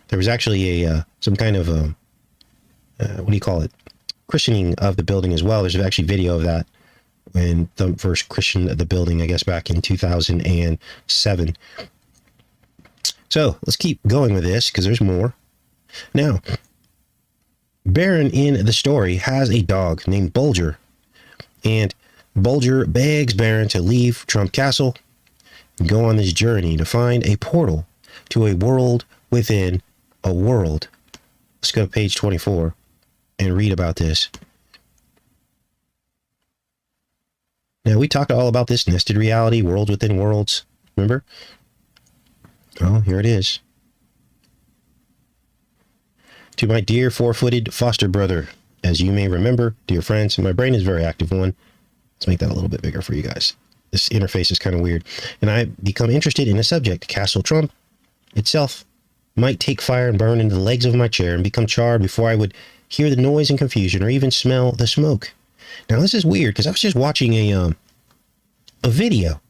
S1: There was actually a some kind of what do you call it? Christening of the building as well. There's actually video of that when the first christened the building, I guess back in 2007. So let's keep going with this because there's more. Now, Barron in the story has a dog named Bulger, and Bulger begs Barron to leave Trump Castle and go on this journey to find a portal to a world within a world. Let's go to page 24 and read about this. Now, we talked all about this nested reality, worlds within worlds. Remember? Oh, here it is. To my dear four-footed foster brother, as you may remember, dear friends, my brain is a very active one. Let's make that a little bit bigger for you guys. This interface is kind of weird. And I've become interested in a subject. Castle Trump itself might take fire and burn into the legs of my chair and become charred before I would hear the noise and confusion or even smell the smoke. Now, this is weird because I was just watching a video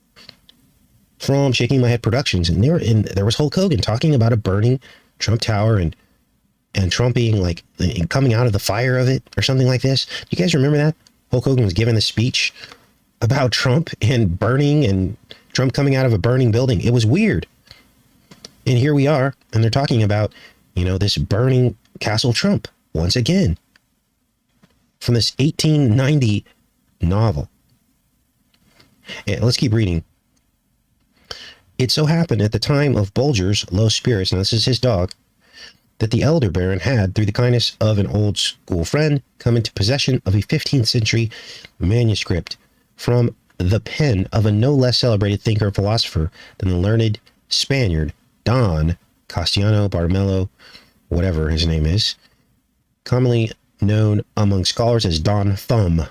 S1: from Shaking My Head Productions, and there was Hulk Hogan talking about a burning Trump Tower and Trump being like coming out of the fire of it or something like this. Do you guys remember that? Hulk Hogan was giving the speech about Trump and burning and Trump coming out of a burning building. It was weird. And here we are, and they're talking about, this burning Castle Trump once again from this 1890 novel. And let's keep reading. It so happened at the time of Bulger's low spirits, and this is his dog, that the elder Baron had, through the kindness of an old school friend, come into possession of a 15th century manuscript from the pen of a no less celebrated thinker and philosopher than the learned Spaniard Don Castellano Barmello, whatever his name is, commonly known among scholars as Don Thumb,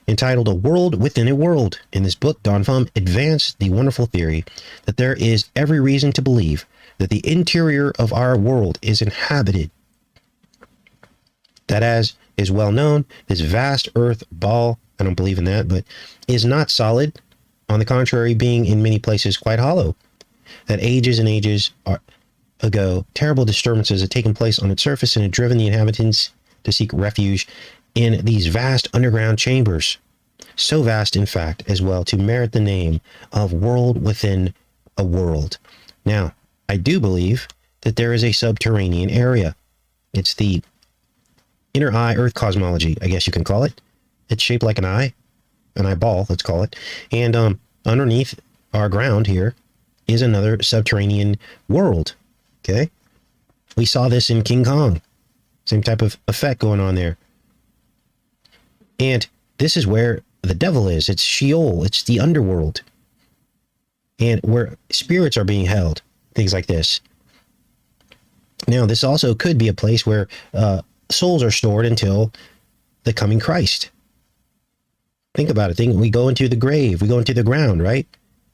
S1: entitled A World Within a World. In this book, Don Thumb advanced the wonderful theory that there is every reason to believe that the interior of our world is inhabited. That, as is well known, this vast earth ball, I don't believe in that, but is not solid, on the contrary, being in many places quite hollow. That ages and ages ago, terrible disturbances had taken place on its surface and had driven the inhabitants to seek refuge in these vast underground chambers. So vast, in fact, as well, to merit the name of world within a world. Now, I do believe that there is a subterranean area. It's the inner eye earth cosmology, I guess you can call it. It's shaped like an eye, an eyeball, let's call it. And underneath our ground here is another subterranean world. Okay? We saw this in King Kong. Same type of effect going on there. And this is where the devil is. It's Sheol. It's the underworld. And where spirits are being held. Things like this. Now, this also could be a place where souls are stored until the coming Christ. Think about it. We go into the grave. We go into the ground, right?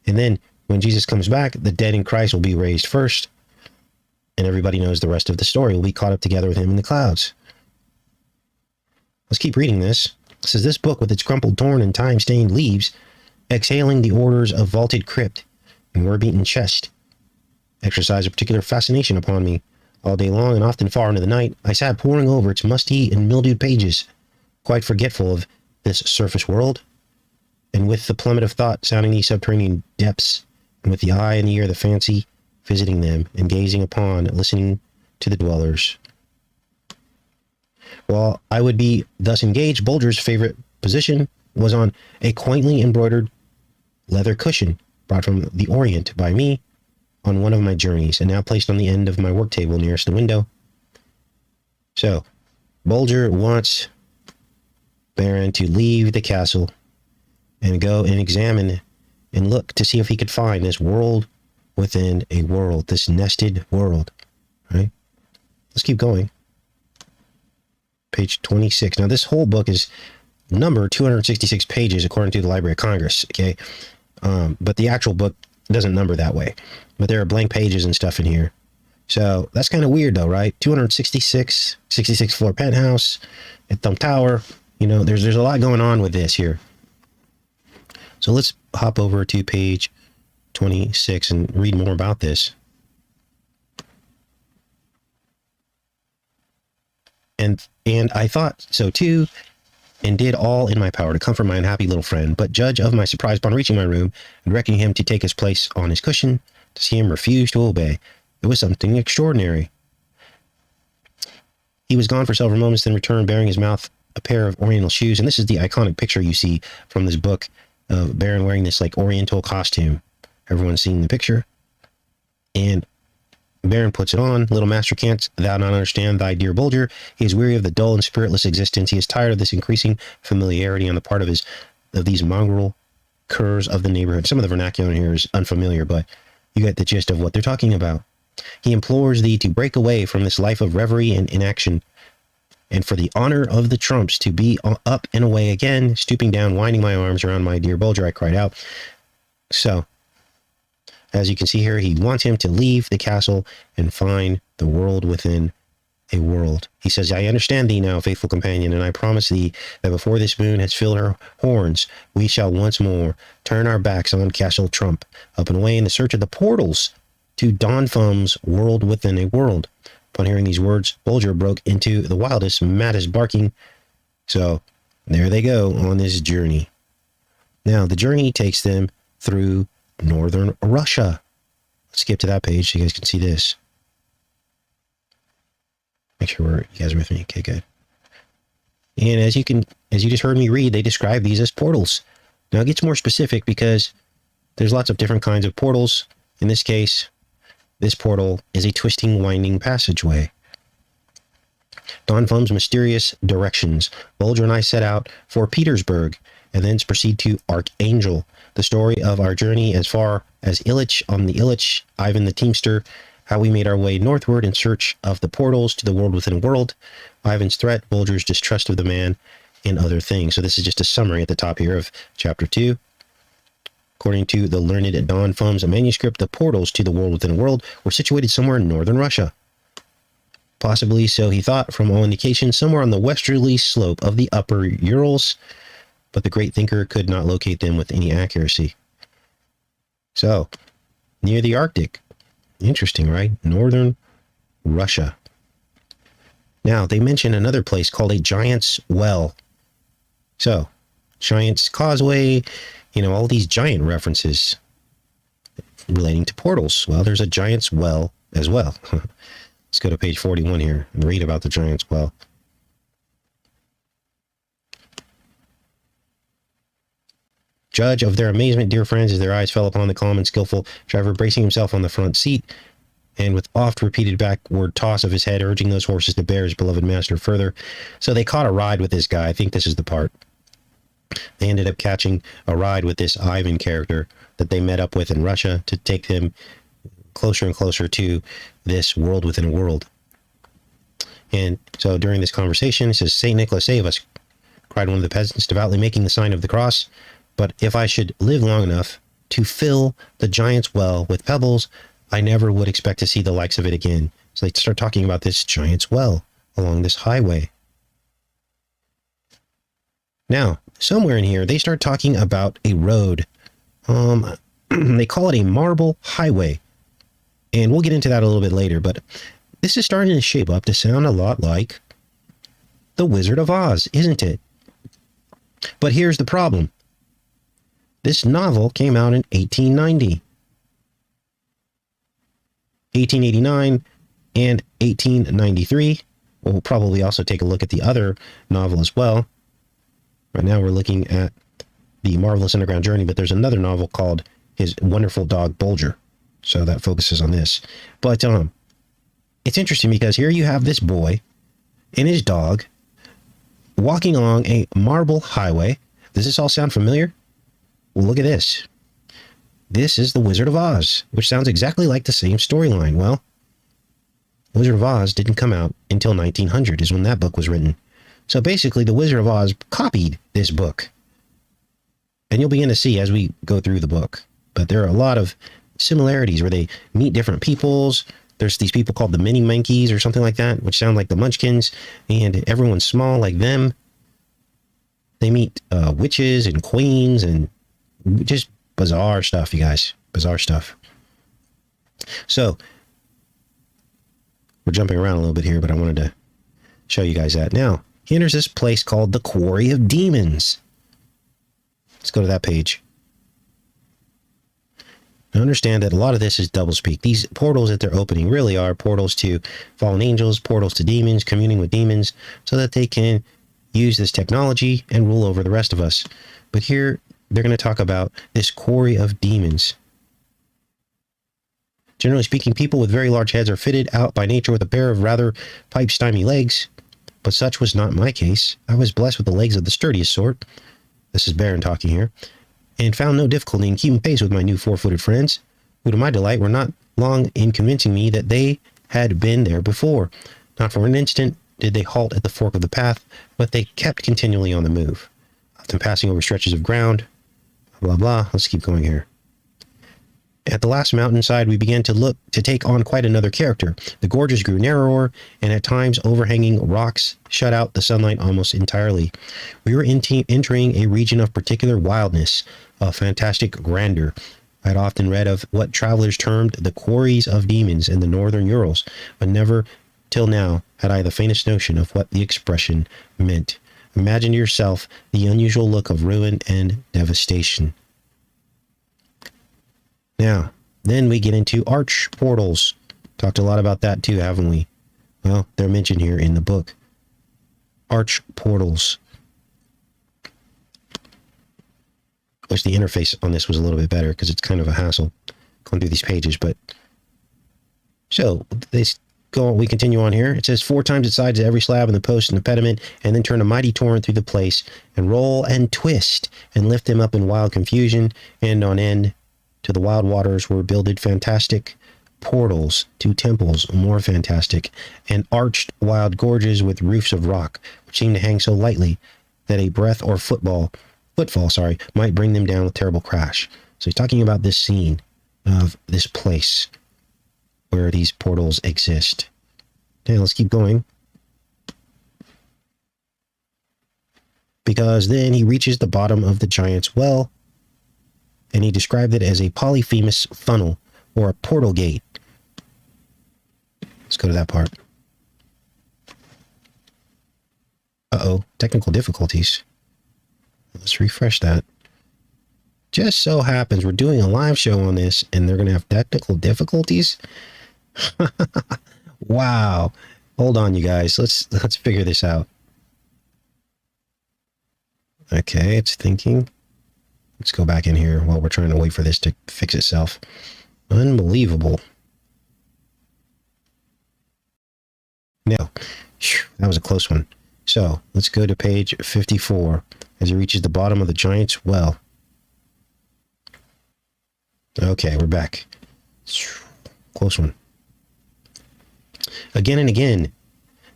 S1: And then when Jesus comes back, the dead in Christ will be raised first. And everybody knows the rest of the story. We'll be caught up together with him in the clouds. Let's keep reading this. It says, this book with its crumpled, torn, and time-stained leaves, exhaling the odors of vaulted crypt and worm-eaten chest, exercised a particular fascination upon me. All day long and often far into the night, I sat poring over its musty and mildewed pages, quite forgetful of this surface world, and with the plummet of thought sounding these subterranean depths, and with the eye and the ear, the fancy, visiting them, and gazing upon, listening to the dwellers. While I would be thus engaged, Bulger's favorite position was on a quaintly embroidered leather cushion brought from the Orient by me on one of my journeys, and now placed on the end of my work table nearest the window. So, Bulger wants Baron to leave the castle and go and examine and look to see if he could find this world within a world, this nested world, right? Let's keep going. Page 26. Now, this whole book is numbered 266 pages according to the Library of Congress, okay? But the actual book doesn't number that way. But there are blank pages and stuff in here. So that's kind of weird though, right? 266, 66 floor penthouse at Thumb Tower. You know, there's a lot going on with this here. So let's hop over to page 26 and read more about this. And I thought so too, and did all in my power to comfort my unhappy little friend. But judge of my surprise upon reaching my room and reckoning him to take his place on his cushion, to see him refuse to obey. It was something extraordinary. He was gone for several moments, then returned bearing in his mouth a pair of oriental shoes. And this is the iconic picture you see from this book of Baron wearing this like oriental costume. Everyone's seen the picture. And Baron puts it on. Little master, canst thou not understand thy dear Bulger? He is weary of the dull and spiritless existence. He is tired of this increasing familiarity on the part of these mongrel curs of the neighborhood. Some of the vernacular in here is unfamiliar, but you get the gist of what they're talking about. He implores thee to break away from this life of reverie and inaction, and for the honor of the trumps to be up and away again. Stooping down, winding my arms around my dear Bulger, I cried out. So, as you can see here, he wants him to leave the castle and find the world within a world. He says, I understand thee now, faithful companion, and I promise thee that before this moon has filled her horns, we shall once more turn our backs on Castle Trump, up and away in the search of the portals to Don Fum's world within a world. Upon hearing these words, Bulger broke into the wildest, maddest barking. So, there they go on this journey. Now, the journey takes them through northern Russia. Let's skip to that page so you guys can see this. Make sure you guys are with me. Okay, good. And as you just heard me read, they describe these as portals. Now it gets more specific because there's lots of different kinds of portals. In this case, this portal is a twisting, winding passageway. Don Fum's mysterious directions. Bulger and I set out for Petersburg and thence proceed to Archangel. The story of our journey as far as Illich on the Illich, Ivan the Teamster, how we made our way northward in search of the portals to the world within a world, Ivan's threat, Bulger's distrust of the man, and other things. So this is just a summary at the top here of chapter 2. According to the learned Don Fum's manuscript, the portals to the world within a world were situated somewhere in northern Russia. Possibly, so he thought, from all indications, somewhere on the westerly slope of the upper Urals, but the great thinker could not locate them with any accuracy. So, near the Arctic. Interesting, right? Northern Russia. Now, they mention another place called a Giant's Well. So, Giant's Causeway, you know, all these giant references relating to portals. Well, there's a Giant's Well as well. Let's go to page 41 here and read about the Giant's Well. Judge of their amazement, dear friends, as their eyes fell upon the calm and skillful driver bracing himself on the front seat, and with oft-repeated backward toss of his head, urging those horses to bear his beloved master further. So they caught a ride with this guy. I think this is the part. They ended up catching a ride with this Ivan character that they met up with in Russia to take them closer and closer to this world within a world. And so during this conversation, it says, St. Nicholas, save us, cried one of the peasants, devoutly making the sign of the cross. But if I should live long enough to fill the Giant's Well with pebbles, I never would expect to see the likes of it again. So they start talking about this Giant's Well along this highway. Now, somewhere in here, they start talking about a road. They call it a marble highway. And we'll get into that a little bit later, but this is starting to shape up to sound a lot like The Wizard of Oz, isn't it? But here's the problem. This novel came out in 1890, 1889, and 1893. We'll probably also take a look at the other novel as well. Right now we're looking at The Marvelous Underground Journey, but there's another novel called His Wonderful Dog Bulger. So that focuses on this. But it's interesting because here you have this boy and his dog walking along a marble highway. Does this all sound familiar? Well, look at this. This is The Wizard of Oz, which sounds exactly like the same storyline. Well, Wizard of Oz didn't come out until 1900 is when that book was written. So basically, The Wizard of Oz copied this book. And you'll begin to see as we go through the book. But there are a lot of similarities where they meet different peoples. There's these people called the mini monkeys or something like that, which sound like the munchkins, and everyone's small like them. They meet witches and queens and just bizarre stuff, you guys. Bizarre stuff. So, we're jumping around a little bit here, but I wanted to show you guys that. Now, he enters this place called the Quarry of Demons. Let's go to that page. Now understand that a lot of this is doublespeak. These portals that they're opening really are portals to fallen angels, portals to demons, communing with demons, so that they can use this technology and rule over the rest of us. But here, they're going to talk about this quarry of demons. Generally speaking, people with very large heads are fitted out by nature with a pair of rather pipe-stymy legs, but such was not my case. I was blessed with the legs of the sturdiest sort. This is BARRON talking here. And found no difficulty in keeping pace with my new four-footed friends, who to my delight were not long in convincing me that they had been there before. Not for an instant did they halt at the fork of the path, but they kept continually on the move, often passing over stretches of ground, blah, blah. Let's keep going here. At the last mountainside, we began to take on quite another character. The gorges grew narrower, and at times overhanging rocks shut out the sunlight almost entirely. We were entering a region of particular wildness, of fantastic grandeur. I had often read of what travelers termed the quarries of demons in the northern Urals, but never till now had I the faintest notion of what the expression meant. Imagine to yourself the unusual look of ruin and devastation. Now, then we get into arch portals. Talked a lot about that too, haven't we? Well, they're mentioned here in the book. Arch portals. Wish the interface on this was a little bit better because it's kind of a hassle going through these pages, but so we continue on here. It says 4 times its sides to every slab in the post and the pediment, and then turn a mighty torrent through the place, and roll and twist, and lift them up in wild confusion, and on end to the wild waters were builded fantastic portals to temples more fantastic, and arched wild gorges with roofs of rock, which seemed to hang so lightly that a breath or footfall, might bring them down with terrible crash. So he's talking about this scene of this place where these portals exist. Okay, let's keep going. Because then he reaches the bottom of the giant's well, and he described it as a polyphemus funnel, or a portal gate. Let's go to that part. Uh-oh, technical difficulties. Let's refresh that. Just so happens we're doing a live show on this, and they're going to have technical difficulties? Wow. Hold on, you guys. Let's figure this out. Okay, it's thinking. Let's go back in here while we're trying to wait for this to fix itself. Unbelievable. No, that was a close one. So let's go to page 54 as it reaches the bottom of the giant's well. Okay, we're back. Close one. Again and again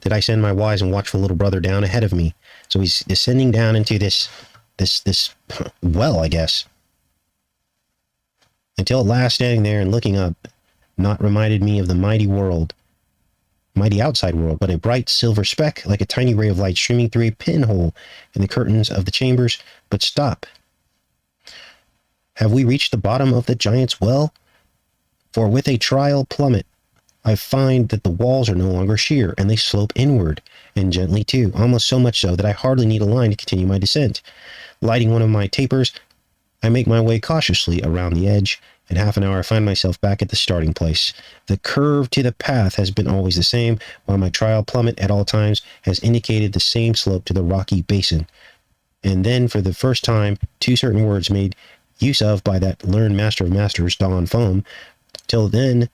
S1: did I send my wise and watchful little brother down ahead of me. So he's descending down into this well, I guess. Until at last, standing there and looking up, not reminded me of the mighty outside world, but a bright silver speck, like a tiny ray of light streaming through a pinhole in the curtains of the chambers. But stop. Have we reached the bottom of the giant's well? For with a trial plummet, I find that the walls are no longer sheer, and they slope inward, and gently too, almost so much so that I hardly need a line to continue my descent. Lighting one of my tapers, I make my way cautiously around the edge. In half an hour, I find myself back at the starting place. The curve to the path has been always the same, while my trial plummet at all times has indicated the same slope to the rocky basin. And then, for the first time, 2 certain words made use of by that learned master of masters, Don Foam. Till then,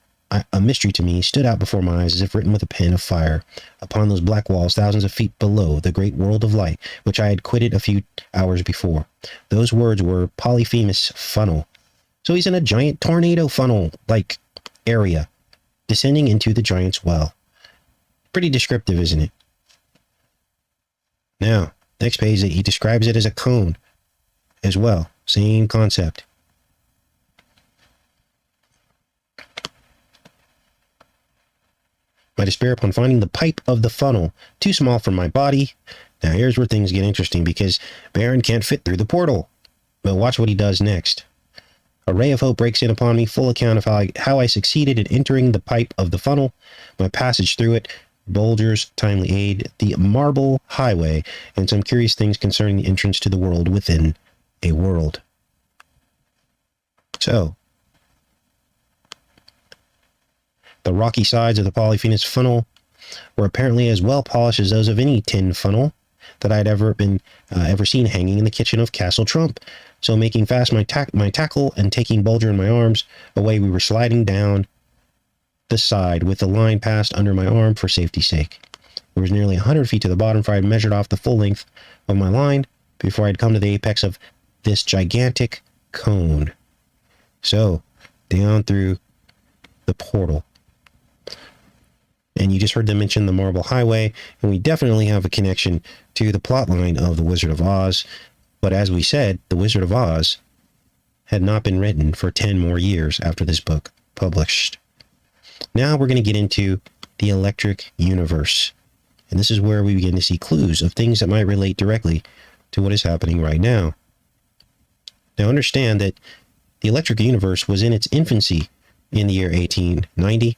S1: a mystery to me stood out before my eyes as if written with a pen of fire upon those black walls thousands of feet below the great world of light which I had quitted a few hours before. Those words were polyphemus funnel. So he's in a giant tornado funnel-like area, descending into the giant's well. Pretty descriptive, isn't it? Now, next page, he describes it as a cone as well. Same concept. My despair upon finding the pipe of the funnel too small for my body, Now here's where things get interesting, because Barron can't fit through the portal. But watch what he does next. A ray of hope breaks in upon me, full account of how I succeeded in entering the pipe of the funnel, my passage through it, Bulger's timely aid, the marble highway, and some curious things concerning the entrance to the world within a world. So, the rocky sides of the Polyphemus funnel were apparently as well polished as those of any tin funnel that I'd ever seen hanging in the kitchen of Castle Trump. So, making fast my tackle and taking Bulger in my arms, away we were sliding down the side with the line passed under my arm for safety's sake. It was nearly 100 feet to the bottom, for I had measured off the full length of my line before I'd come to the apex of this gigantic cone. So, down through the portal. And you just heard them mention the Marble Highway, and we definitely have a connection to the plotline of The Wizard of Oz. But as we said, The Wizard of Oz had not been written for 10 more years after this book published. Now we're going to get into the electric universe. And this is where we begin to see clues of things that might relate directly to what is happening right now. Now understand that the electric universe was in its infancy in the year 1890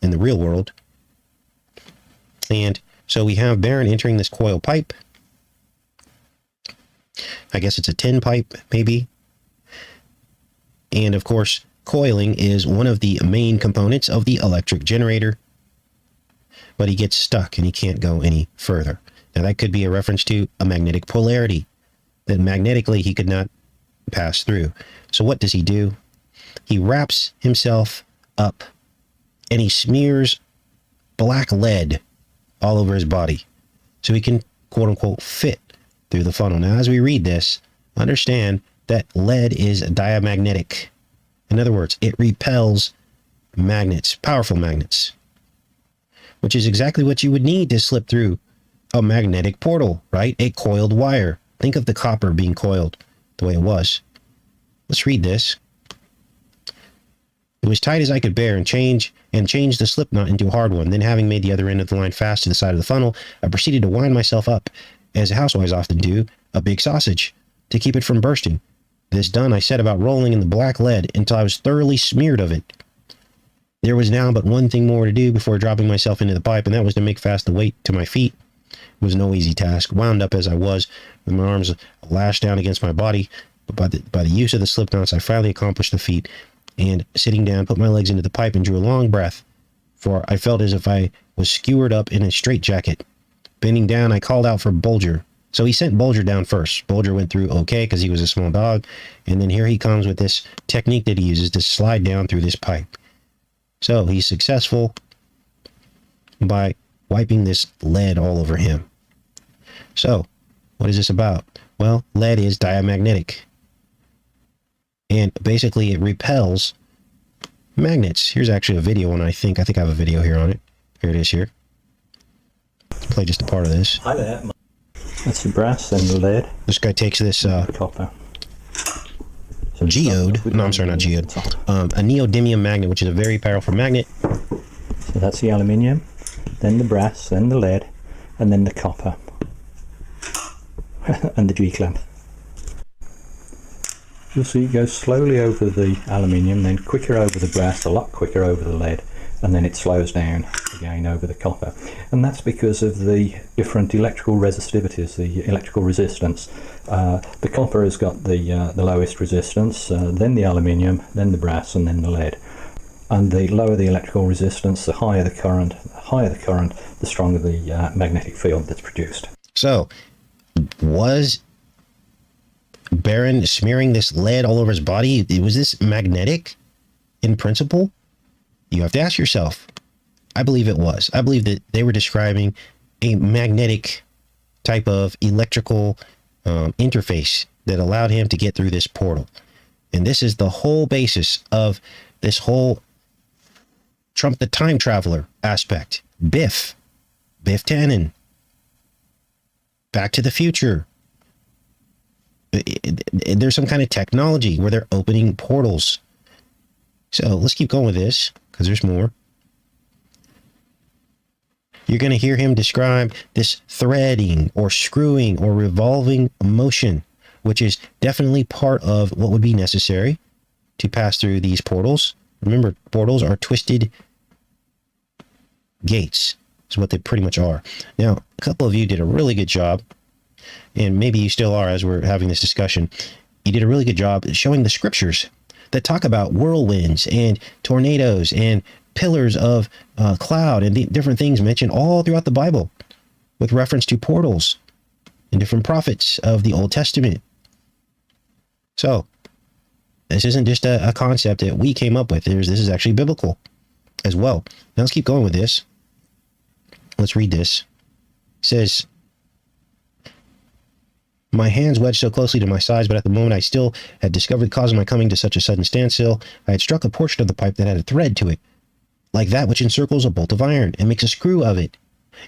S1: in the real world. And so we have Barron entering this coil pipe. I guess it's a tin pipe, maybe. And of course, coiling is one of the main components of the electric generator. But he gets stuck and he can't go any further. Now that could be a reference to a magnetic polarity, that magnetically he could not pass through. So what does he do? He wraps himself up and he smears black lead all over his body so he can, quote unquote, fit through the funnel. Now, as we read this, understand that lead is diamagnetic. In other words, it repels magnets, powerful magnets, which is exactly what you would need to slip through a magnetic portal, right? A coiled wire. Think of the copper being coiled the way it was. Let's read this. It was tight as I could bear and change the slip knot into a hard one. Then, having made the other end of the line fast to the side of the funnel, I proceeded to wind myself up, as housewives often do, a big sausage, to keep it from bursting. This done, I set about rolling in the black lead until I was thoroughly smeared of it. There was now but one thing more to do before dropping myself into the pipe, and that was to make fast the weight to my feet. It was no easy task, wound up as I was, with my arms lashed down against my body, but by the use of the slip knots, I finally accomplished the feat, and sitting down, put my legs into the pipe and drew a long breath, for I felt as if I was skewered up in a straitjacket. Bending down, I called out for Bulger. So he sent Bulger down first. Bulger went through okay because he was a small dog, and then here he comes with this technique that he uses to slide down through this pipe. So he's successful by wiping this lead all over him. So what is this about? Well, lead is diamagnetic. And basically it repels magnets. Here's actually a video one, I think I have a video here on it. Here it is here. Let's play just a part of this.
S5: Hi there. That's the brass and the lead.
S1: This guy takes this
S5: Copper. So
S1: geode. No, I'm sorry, not geode. A neodymium magnet, which is a very powerful magnet.
S5: So that's the aluminium, then the brass, then the lead, and then the copper. And the G-clamp. You'll see it goes slowly over the aluminium, then quicker over the brass, a lot quicker over the lead, and then it slows down again over the copper. And that's because of the different electrical resistivities, the electrical resistance. The copper has got the lowest resistance, then the aluminium, then the brass, and then the lead. And the lower the electrical resistance, the higher the current. The higher the current, the stronger the magnetic field that's produced.
S1: So, was Barron smearing this lead all over his body? Was this magnetic in principle? You have to ask yourself. I believe it was. I believe that they were describing a magnetic type of electrical interface that allowed him to get through this portal. And this is the whole basis of this whole Trump the Time Traveler aspect. Biff Tannen. Back to the Future. There's some kind of technology where they're opening portals. So let's keep going with this because there's more. You're going to hear him describe this threading or screwing or revolving motion, which is definitely part of what would be necessary to pass through these portals. Remember, portals are twisted gates, is what they pretty much are. Now, a couple of you did a really good job, and maybe you still are as we're having this discussion. You did a really good job showing the scriptures that talk about whirlwinds and tornadoes and pillars of cloud and the different things mentioned all throughout the Bible with reference to portals and different prophets of the Old Testament. So this isn't just a concept that we came up with. This is actually biblical as well. Now let's keep going with this. Let's read this. It says, my hands wedged so closely to my sides, but at the moment I still had discovered the cause of my coming to such a sudden standstill. I had struck a portion of the pipe that had a thread to it, like that which encircles a bolt of iron and makes a screw of it.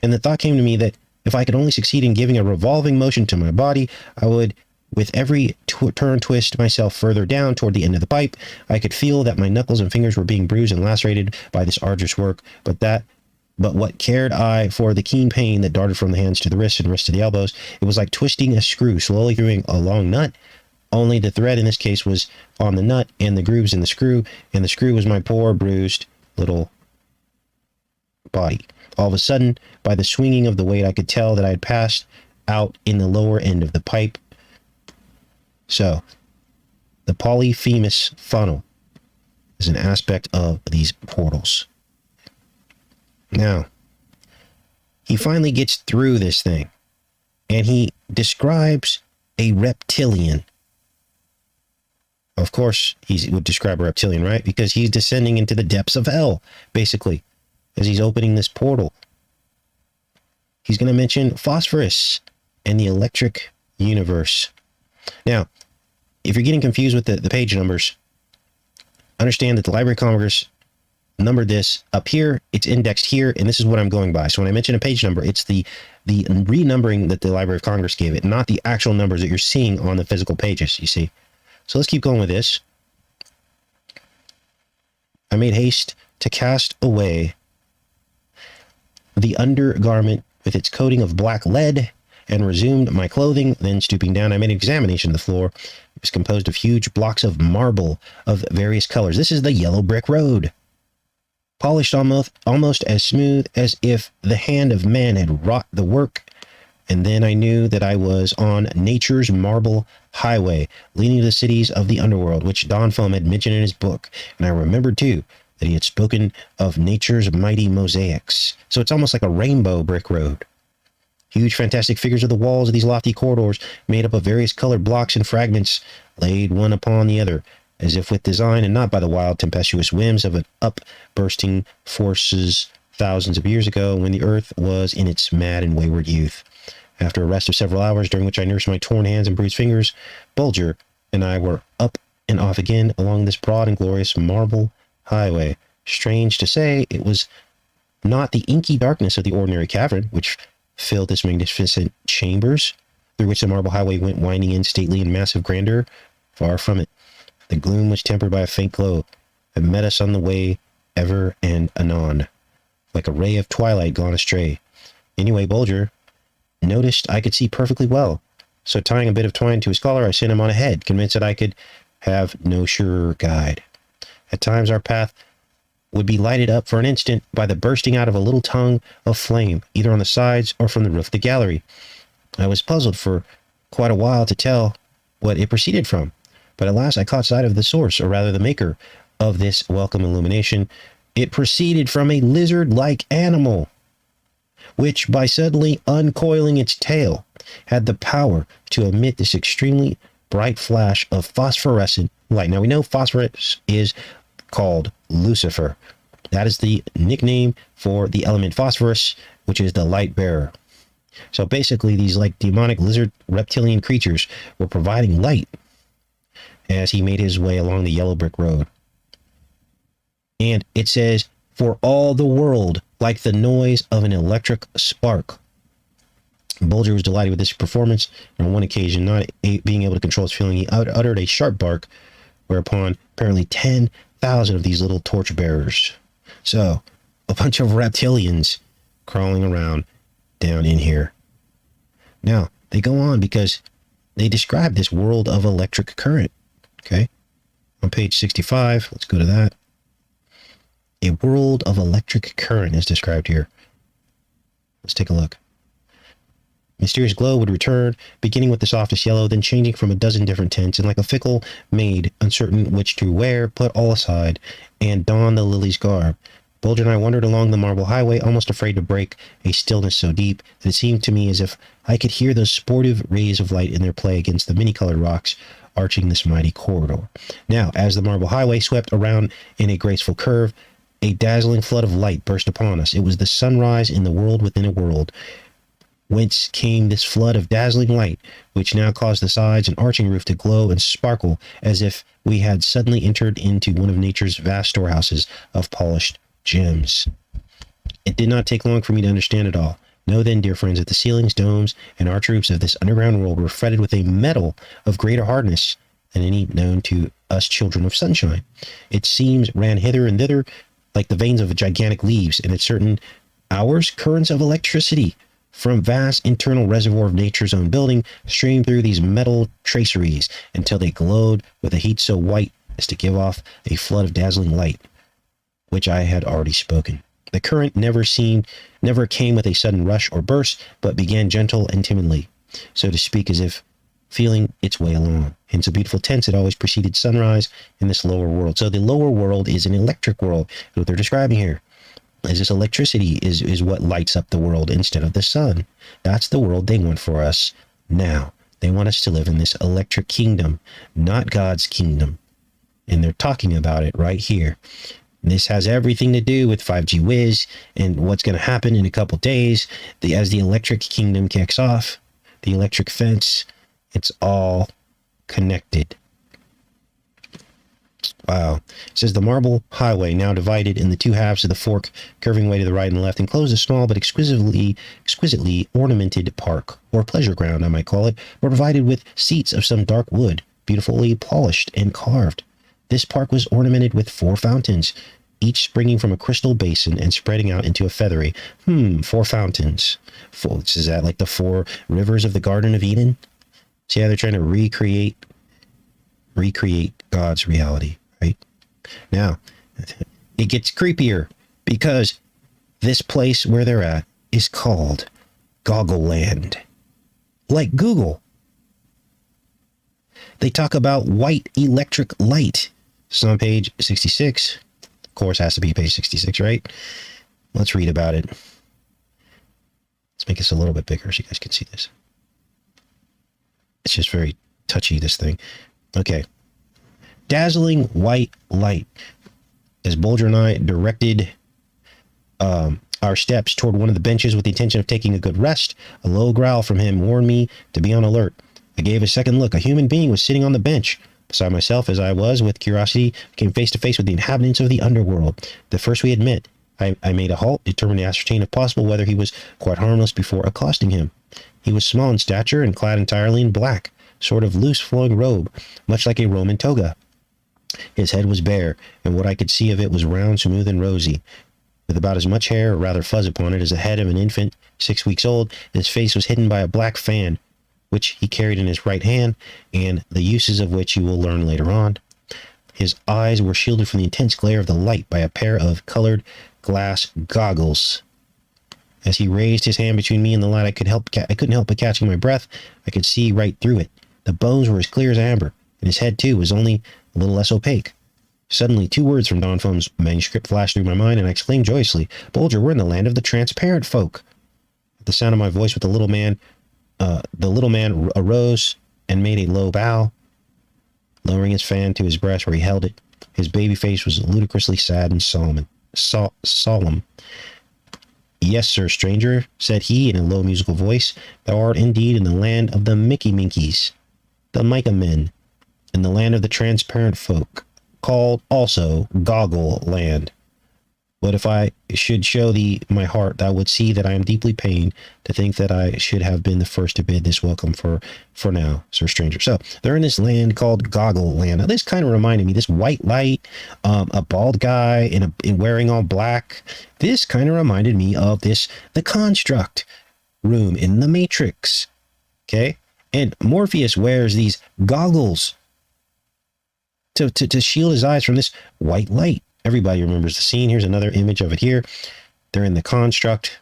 S1: And the thought came to me that if I could only succeed in giving a revolving motion to my body, I would, with every turn, twist myself further down toward the end of the pipe. I could feel that my knuckles and fingers were being bruised and lacerated by this arduous work, but what cared I for the keen pain that darted from the hands to the wrists and wrists to the elbows? It was like twisting a screw slowly through a long nut, only the thread in this case was on the nut and the grooves in the screw, and the screw was my poor bruised little body. All of a sudden, by the swinging of the weight, I could tell that I had passed out in the lower end of the pipe. So, the polyphemus funnel is an aspect of these portals. Now, he finally gets through this thing, and he describes a reptilian. Of course, he would describe a reptilian, right? Because he's descending into the depths of hell, basically, as he's opening this portal. He's going to mention phosphorus and the electric universe. Now, if you're getting confused with the page numbers, understand that the Library of Congress numbered this up here, it's indexed here, and this is what I'm going by. So when I mention a page number, it's the renumbering that the Library of Congress gave it, not the actual numbers that you're seeing on the physical pages, you see. So let's keep going with this. I made haste to cast away the undergarment with its coating of black lead and resumed my clothing. Then stooping down, I made an examination of the floor. It was composed of huge blocks of marble of various colors. This is the yellow brick road, polished almost as smooth as if the hand of man had wrought the work. And then I knew that I was on nature's marble highway, leading to the cities of the underworld, which Don Foam had mentioned in his book. And I remembered, too, that he had spoken of nature's mighty mosaics. So it's almost like a rainbow brick road. Huge, fantastic figures of the walls of these lofty corridors, made up of various colored blocks and fragments, laid one upon the other, as if with design and not by the wild, tempestuous whims of an upbursting forces thousands of years ago when the earth was in its mad and wayward youth. After a rest of several hours, during which I nursed my torn hands and bruised fingers, Bulger and I were up and off again along this broad and glorious marble highway. Strange to say, it was not the inky darkness of the ordinary cavern which filled this magnificent chambers, through which the marble highway went winding in stately and massive grandeur. Far from it. The gloom was tempered by a faint glow that met us on the way ever and anon, like a ray of twilight gone astray. Anyway, Bulger noticed I could see perfectly well, so tying a bit of twine to his collar, I sent him on ahead, convinced that I could have no surer guide. At times our path would be lighted up for an instant by the bursting out of a little tongue of flame, either on the sides or from the roof of the gallery. I was puzzled for quite a while to tell what it proceeded from, but at last I caught sight of the source, or rather the maker, of this welcome illumination. It proceeded from a lizard-like animal, which, by suddenly uncoiling its tail, had the power to emit this extremely bright flash of phosphorescent light. Now, we know phosphorus is called Lucifer. That is the nickname for the element phosphorus, which is the light bearer. So basically, these like demonic lizard reptilian creatures were providing light as he made his way along the yellow brick road. And it says, for all the world, like the noise of an electric spark. Bulger was delighted with this performance, and on one occasion, not being able to control his feeling, he uttered a sharp bark, whereupon apparently 10,000 of these little torchbearers, so a bunch of reptilians, crawling around down in here. Now, they go on because they describe this world of electric current. Okay. On page 65, let's go to that. A world of electric current is described here. Let's take a look. Mysterious glow would return, beginning with the softest yellow, then changing from a dozen different tints, and like a fickle maid, uncertain which to wear, put all aside, and don the lily's garb. Bulger and I wandered along the marble highway, almost afraid to break a stillness so deep that it seemed to me as if I could hear those sportive rays of light in their play against the many-colored rocks arching this mighty corridor. Now, as the marble highway swept around in a graceful curve, a dazzling flood of light burst upon us. It was the sunrise in the world within a world. Whence came this flood of dazzling light, which now caused the sides and arching roof to glow and sparkle as if we had suddenly entered into one of nature's vast storehouses of polished gems. It did not take long for me to understand it all. Know then, dear friends, that the ceilings, domes, and arch roofs of this underground world were fretted with a metal of greater hardness than any known to us children of sunshine. Its seams ran hither and thither like the veins of gigantic leaves, and at certain hours currents of electricity from vast internal reservoir of nature's own building streamed through these metal traceries until they glowed with a heat so white as to give off a flood of dazzling light, which I had already spoken. The current never came with a sudden rush or burst, but began gentle and timidly, so to speak, as if feeling its way along. Hence, a beautiful tense that always preceded sunrise in this lower world. So the lower world is an electric world, is what they're describing here. Is this electricity is what lights up the world instead of the sun. That's the world they want for us now. They want us to live in this electric kingdom, not God's kingdom. And they're talking about it right here. This has everything to do with 5G whiz and what's going to happen in a couple days. As the electric kingdom kicks off, the electric fence, it's all connected. Wow. It says the marble highway, now divided in the two halves of the fork, curving way to the right and left, enclosed a small but exquisitely ornamented park, or pleasure ground, I might call it, were provided with seats of some dark wood, beautifully polished and carved. This park was ornamented with 4 fountains, each springing from a crystal basin and spreading out into a feathery. 4 fountains. Is that like the 4 rivers of the Garden of Eden? See how they're trying to recreate God's reality, right? Now, it gets creepier because this place where they're at is called Goggle Land. Like Google. They talk about white electric light. It's on page 66. Of course, has to be page 66, right? Let's read about it. Let's make this a little bit bigger so you guys can see this. It's just very touchy, this thing. Okay. Dazzling white light. As Bulger and I directed our steps toward one of the benches with the intention of taking a good rest, a low growl from him warned me to be on alert. I gave a second look. A human being was sitting on the bench. Beside myself, as I was, with curiosity, came face to face with the inhabitants of the underworld. The first we had met, I made a halt, determined to ascertain if possible whether he was quite harmless before accosting him. He was small in stature and clad entirely in black, sort of loose flowing robe, much like a Roman toga. His head was bare, and what I could see of it was round, smooth, and rosy, with about as much hair, or rather fuzz upon it, as the head of an infant 6 weeks old. His face was hidden by a black fan, which he carried in his right hand, and the uses of which you will learn later on. His eyes were shielded from the intense glare of the light by a pair of colored glass goggles. As he raised his hand between me and the light, I couldn't help but catching my breath. I could see right through it. The bones were as clear as amber, and his head, too, was only a little less opaque. Suddenly, 2 words from Don Foam's manuscript flashed through my mind, and I exclaimed joyously, "Bulger, we're in the land of the transparent folk." At the sound of my voice, the little man arose and made a low bow, lowering his fan to his breast where he held it. His baby face was ludicrously sad and solemn. "Yes, sir, stranger," said he in a low musical voice, "thou art indeed in the land of the Mickey Minkies, the Micah men, in the land of the transparent folk, called also Goggle Land. But if I should show thee my heart, thou would see that I am deeply pained to think that I should have been the first to bid this welcome for now, Sir Stranger. So they're in this land called Goggle Land. Now this kind of reminded me, this white light, a bald guy in wearing all black. This kind of reminded me of the construct room in the Matrix. Okay. And Morpheus wears these goggles to shield his eyes from this white light. Everybody remembers the scene. Here's another image of it here. They're in the construct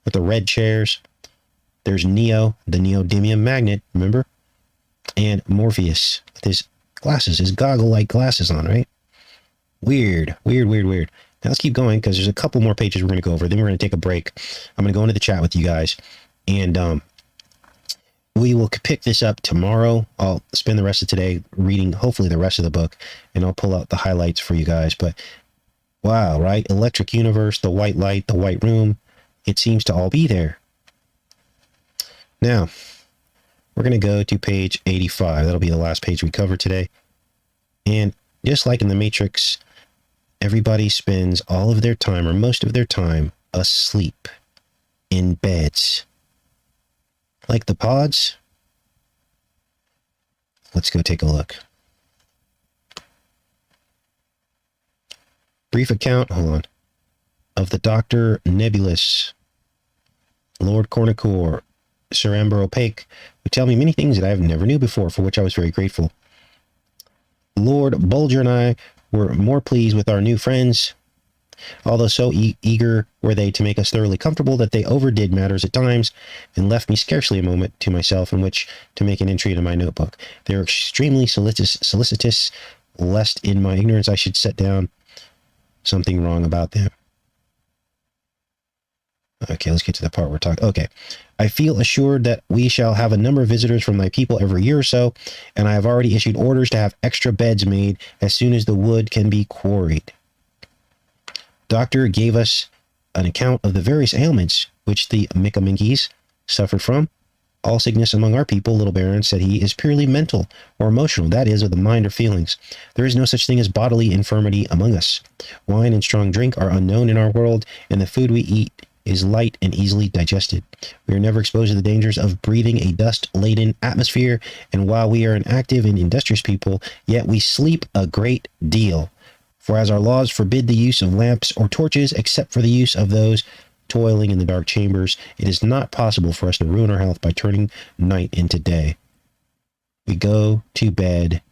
S1: with the red chairs. There's Neo, the neodymium magnet, remember? And Morpheus with his glasses, his goggle-like glasses on, right? Weird. Now let's keep going because there's a couple more pages we're going to go over. Then we're going to take a break. I'm going to go into the chat with you guys. And we will pick this up tomorrow. I'll spend the rest of today reading, hopefully, the rest of the book. And I'll pull out the highlights for you guys. But wow, right? Electric universe, the white light, the white room. It seems to all be there. Now, we're going to go to page 85. That'll be the last page we cover today. And just like in the Matrix, everybody spends all of their time, or most of their time, asleep in beds. Like the pods. Let's go take a look. Brief account, hold on, of the Dr. Nebulous, Lord Cornicore, Sir Amber Opaque, who tell me many things that I have never knew before, for which I was very grateful. Lord Bulger and I were more pleased with our new friends, although so eager were they to make us thoroughly comfortable that they overdid matters at times and left me scarcely a moment to myself in which to make an entry into my notebook. They were extremely solicitous lest in my ignorance I should set down something wrong about them. Okay, let's get to the part we're talking. Okay. I feel assured that we shall have a number of visitors from thy people every year or so, and I have already issued orders to have extra beds made as soon as the wood can be quarried. Doctor gave us an account of the various ailments which the Mickaminkies suffered from. All sickness among our people, little Baron, said he, is purely mental or emotional, that is, of the mind or feelings. There is no such thing as bodily infirmity among us. Wine and strong drink are unknown in our world, and the food we eat is light and easily digested. We are never exposed to the dangers of breathing a dust-laden atmosphere, and while we are an active and industrious people, yet we sleep a great deal. For as our laws forbid the use of lamps or torches, except for the use of those toiling in the dark chambers, it is not possible for us to ruin our health by turning night into day. We go to bed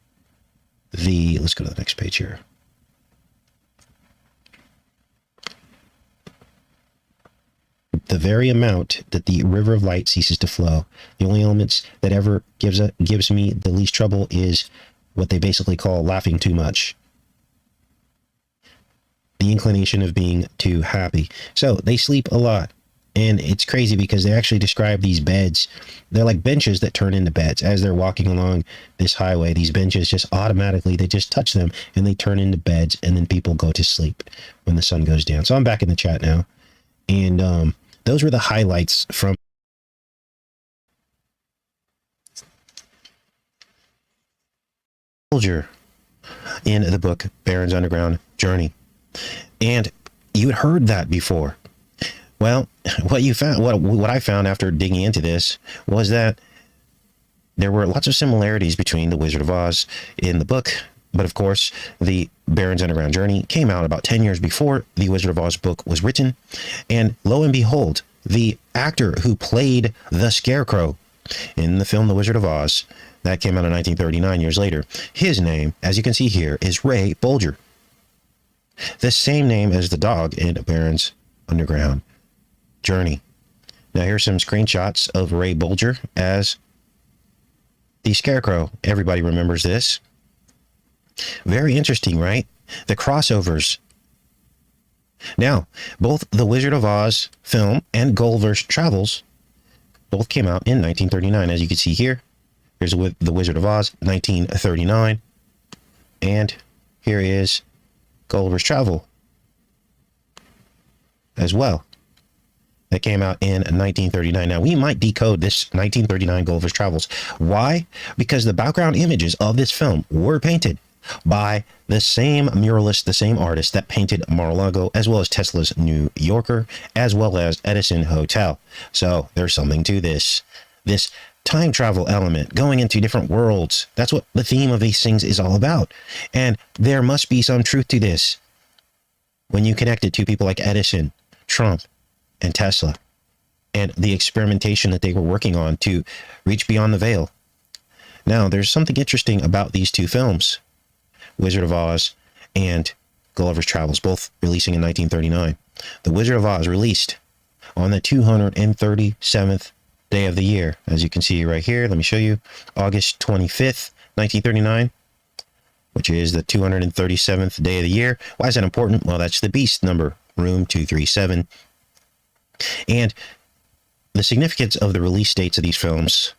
S1: let's go to the next page here. The very amount that the river of light ceases to flow. The only elements that ever gives me the least trouble is what they basically call laughing too much. The inclination of being too happy. So they sleep a lot. And it's crazy because they actually describe these beds. They're like benches that turn into beds. As they're walking along this highway, these benches just automatically, they just touch them and they turn into beds, and then people go to sleep when the sun goes down. So I'm back in the chat now. And those were the highlights from Soldier in the book Baron's Underground Journey. And you had heard that before. Well, what you found, what I found after digging into this was that there were lots of similarities between the Wizard of Oz in the book, but of course, the Baron's Underground Journey came out about 10 years before the Wizard of Oz book was written, and lo and behold, the actor who played the Scarecrow in the film The Wizard of Oz, that came out in 1939, years later, his name, as you can see here, is Ray Bolger. The same name as the dog in Baron's Underground Journey. Now here's some screenshots of Ray Bolger as the Scarecrow. Everybody remembers this. Very interesting, right? The crossovers. Now, both the Wizard of Oz film and Gulliver's Travels both came out in 1939, as you can see here. Here's the Wizard of Oz, 1939. And here is Gulliver's Travel as well. That came out in 1939. Now, we might decode this 1939 Gulliver's Travels. Why? Because the background images of this film were painted by the same muralist, the same artist that painted Mar-a-Lago, as well as Tesla's New Yorker, as well as Edison Hotel. So there's something to this. This time travel element, going into different worlds. That's what the theme of these things is all about. And there must be some truth to this when you connect it to people like Edison, Trump, and Tesla, and the experimentation that they were working on to reach beyond the veil. Now, there's something interesting about these two films, Wizard of Oz and Gulliver's Travels, both releasing in 1939. The Wizard of Oz released on the 237th day of the year. As you can see right here, let me show you, August 25th, 1939, which is the 237th day of the year. Why is that important? Well, that's the beast number, room 237. And the significance of the release dates of these films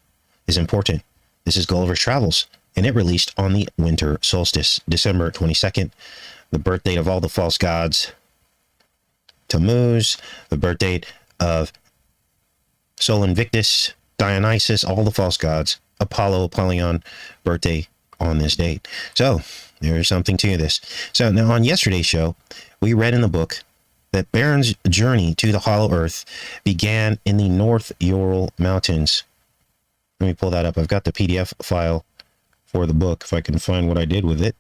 S1: is important. This is Gulliver's Travels, and it released on the winter solstice, December 22nd, the birth date of all the false gods, Tammuz, the birth date of Sol Invictus, Dionysus, all the false gods, Apollo, Apollyon, birthday on this date. So there's something to this. So now on yesterday's show, we read in the book that Barron's journey to the Hollow Earth began in the North Ural Mountains. Let me pull that up. I've got the PDF file for the book, if I can find what I did with it.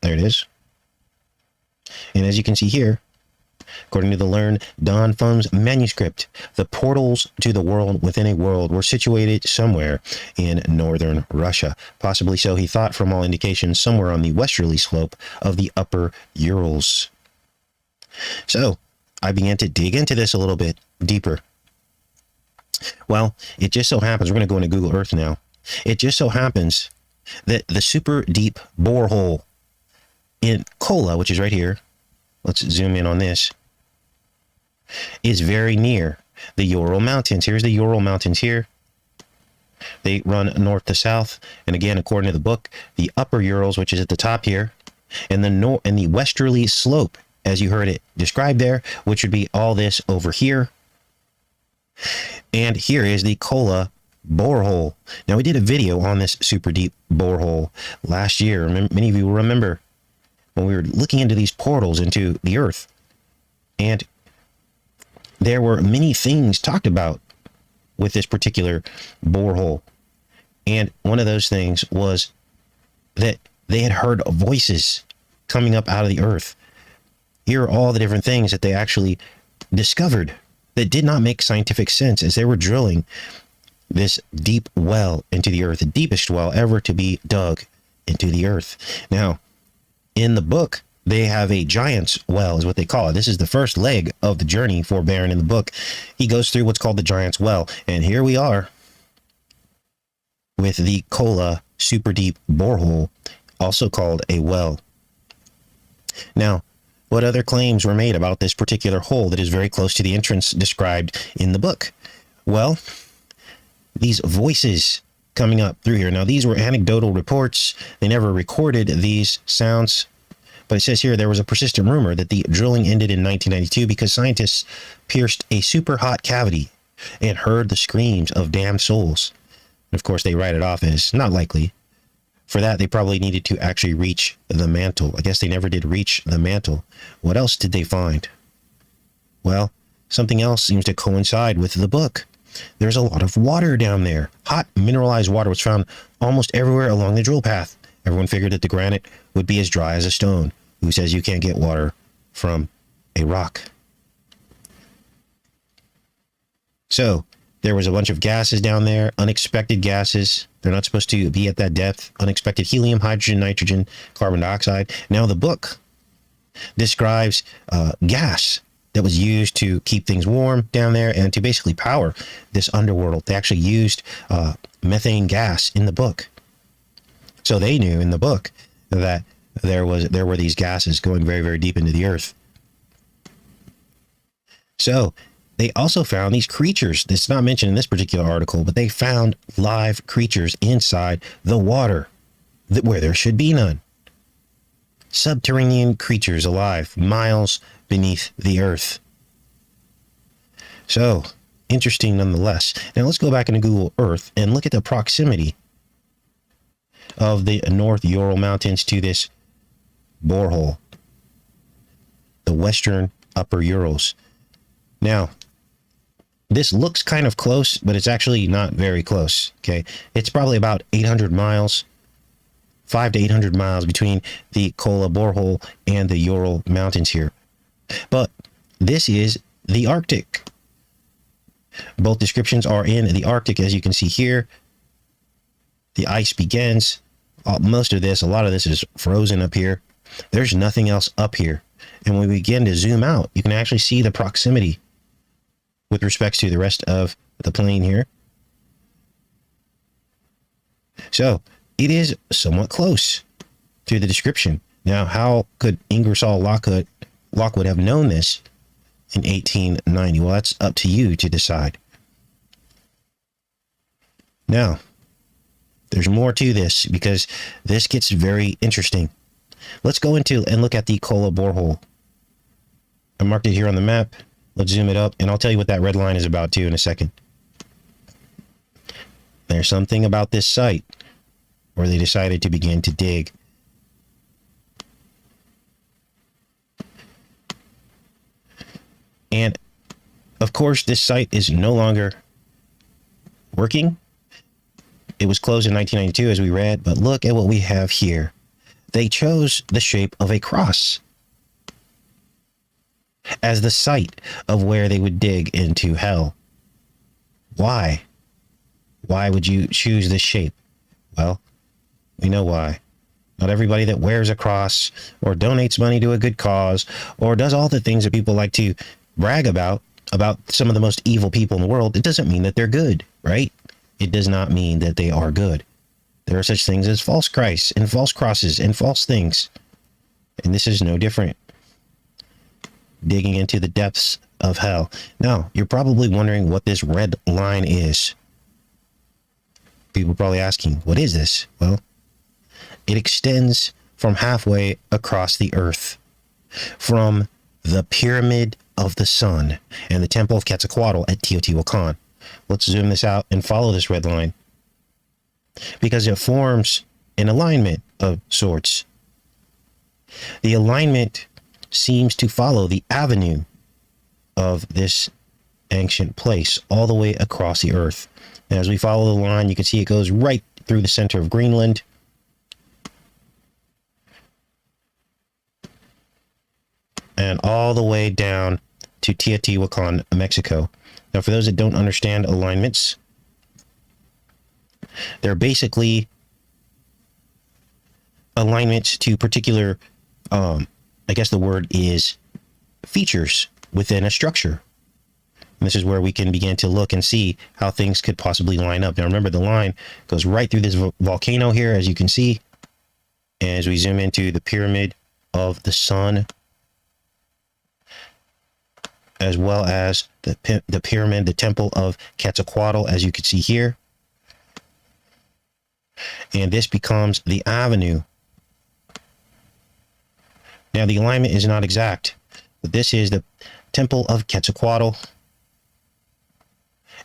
S1: There it is. And as you can see here, according to the learned Don Fum's manuscript, the portals to the world within a world were situated somewhere in northern Russia. Possibly so, he thought, from all indications, somewhere on the westerly slope of the upper Urals. So I began to dig into this a little bit deeper. Well, it just so happens, we're going to go into Google Earth now. It just so happens that the super deep borehole in Kola, which is right here, let's zoom in on this, is very near the Ural Mountains. Here's the Ural Mountains here. They run north to south. And again, according to the book, the upper Urals, which is at the top here, and the westerly slope, as you heard it described there, which would be all this over here. And here is the Kola borehole. Now, we did a video on this super deep borehole last year. Many of you will remember when we were looking into these portals into the earth. And there were many things talked about with this particular borehole. And one of those things was that they had heard voices coming up out of the earth. Here are all the different things that they actually discovered that did not make scientific sense as they were drilling this deep well into the earth, the deepest well ever to be dug into the earth. Now, in the book, they have a giant's well, is what they call it. This is the first leg of the journey for Barron in the book. He goes through what's called the giant's well. And here we are with the Kola super deep borehole, also called a well. Now, what other claims were made about this particular hole that is very close to the entrance described in the book? Well, these voices coming up through here. Now, these were anecdotal reports. They never recorded these sounds. But it says here there was a persistent rumor that the drilling ended in 1992 because scientists pierced a super hot cavity and heard the screams of damned souls. And of course, they write it off as not likely. For that, they probably needed to actually reach the mantle. I guess they never did reach the mantle. What else did they find? Well, something else seems to coincide with the book. There's a lot of water down there. Hot mineralized water was found almost everywhere along the drill path. Everyone figured that the granite would be as dry as a stone. Who says you can't get water from a rock? So there was a bunch of gases down there, unexpected gases. They're not supposed to be at that depth. Unexpected helium, hydrogen, nitrogen, carbon dioxide. Now the book describes gas that was used to keep things warm down there and to basically power this underworld. They actually used methane gas in the book. So they knew in the book that there were these gases going very, very deep into the earth. So they also found these creatures. That's not mentioned in this particular article, but they found live creatures inside the water where there should be none. Subterranean creatures alive miles beneath the earth. So interesting nonetheless. Now let's go back into Google Earth and look at the proximity of the North Ural Mountains to this borehole, the Western Upper Urals. Now, this looks kind of close, but it's actually not very close. Okay, it's probably about 800 miles, 500 to 800 miles between the Kola borehole and the Ural Mountains here. But this is the Arctic. Both descriptions are in the Arctic, as you can see here. The ice begins. Most of this, a lot of this is frozen up here. There's nothing else up here. And when we begin to zoom out, you can actually see the proximity with respect to the rest of the plane here. So it is somewhat close to the description. Now, how could Ingresol Lockwood have known this in 1890? Well, that's up to you to decide. Now, there's more to this because this gets very interesting. Let's go into and look at the Kola borehole. I marked it here on the map. Let's zoom it up, and I'll tell you what that red line is about too in a second. There's something about this site where they decided to begin to dig. And of course, this site is no longer working. It was closed in 1992, as we read, but look at what we have here. They chose the shape of a cross as the site of where they would dig into hell. Why? Why would you choose this shape? Well, we know why. Not everybody that wears a cross or donates money to a good cause or does all the things that people like to brag about some of the most evil people in the world, it doesn't mean that they're good, right? It does not mean that they are good. There are such things as false Christs and false crosses and false things. And this is no different. Digging into the depths of hell. Now, you're probably wondering what this red line is. People are probably asking, what is this? Well, it extends from halfway across the earth, from the Pyramid of the Sun and the Temple of Quetzalcoatl at Teotihuacan. Let's zoom this out and follow this red line, because it forms an alignment of sorts. The alignment seems to follow the avenue of this ancient place all the way across the earth. And as we follow the line, you can see it goes right through the center of Greenland. And all the way down to Teotihuacan, Mexico. Now, for those that don't understand alignments, they're basically alignments to particular, I guess the word is features within a structure. And this is where we can begin to look and see how things could possibly line up. Now, remember, the line goes right through this volcano here, as you can see. And as we zoom into the Pyramid of the Sun, as well as the pyramid, the Temple of Quetzalcoatl, as you can see here. And this becomes the avenue. Now, the alignment is not exact, but this is the Temple of Quetzalcoatl.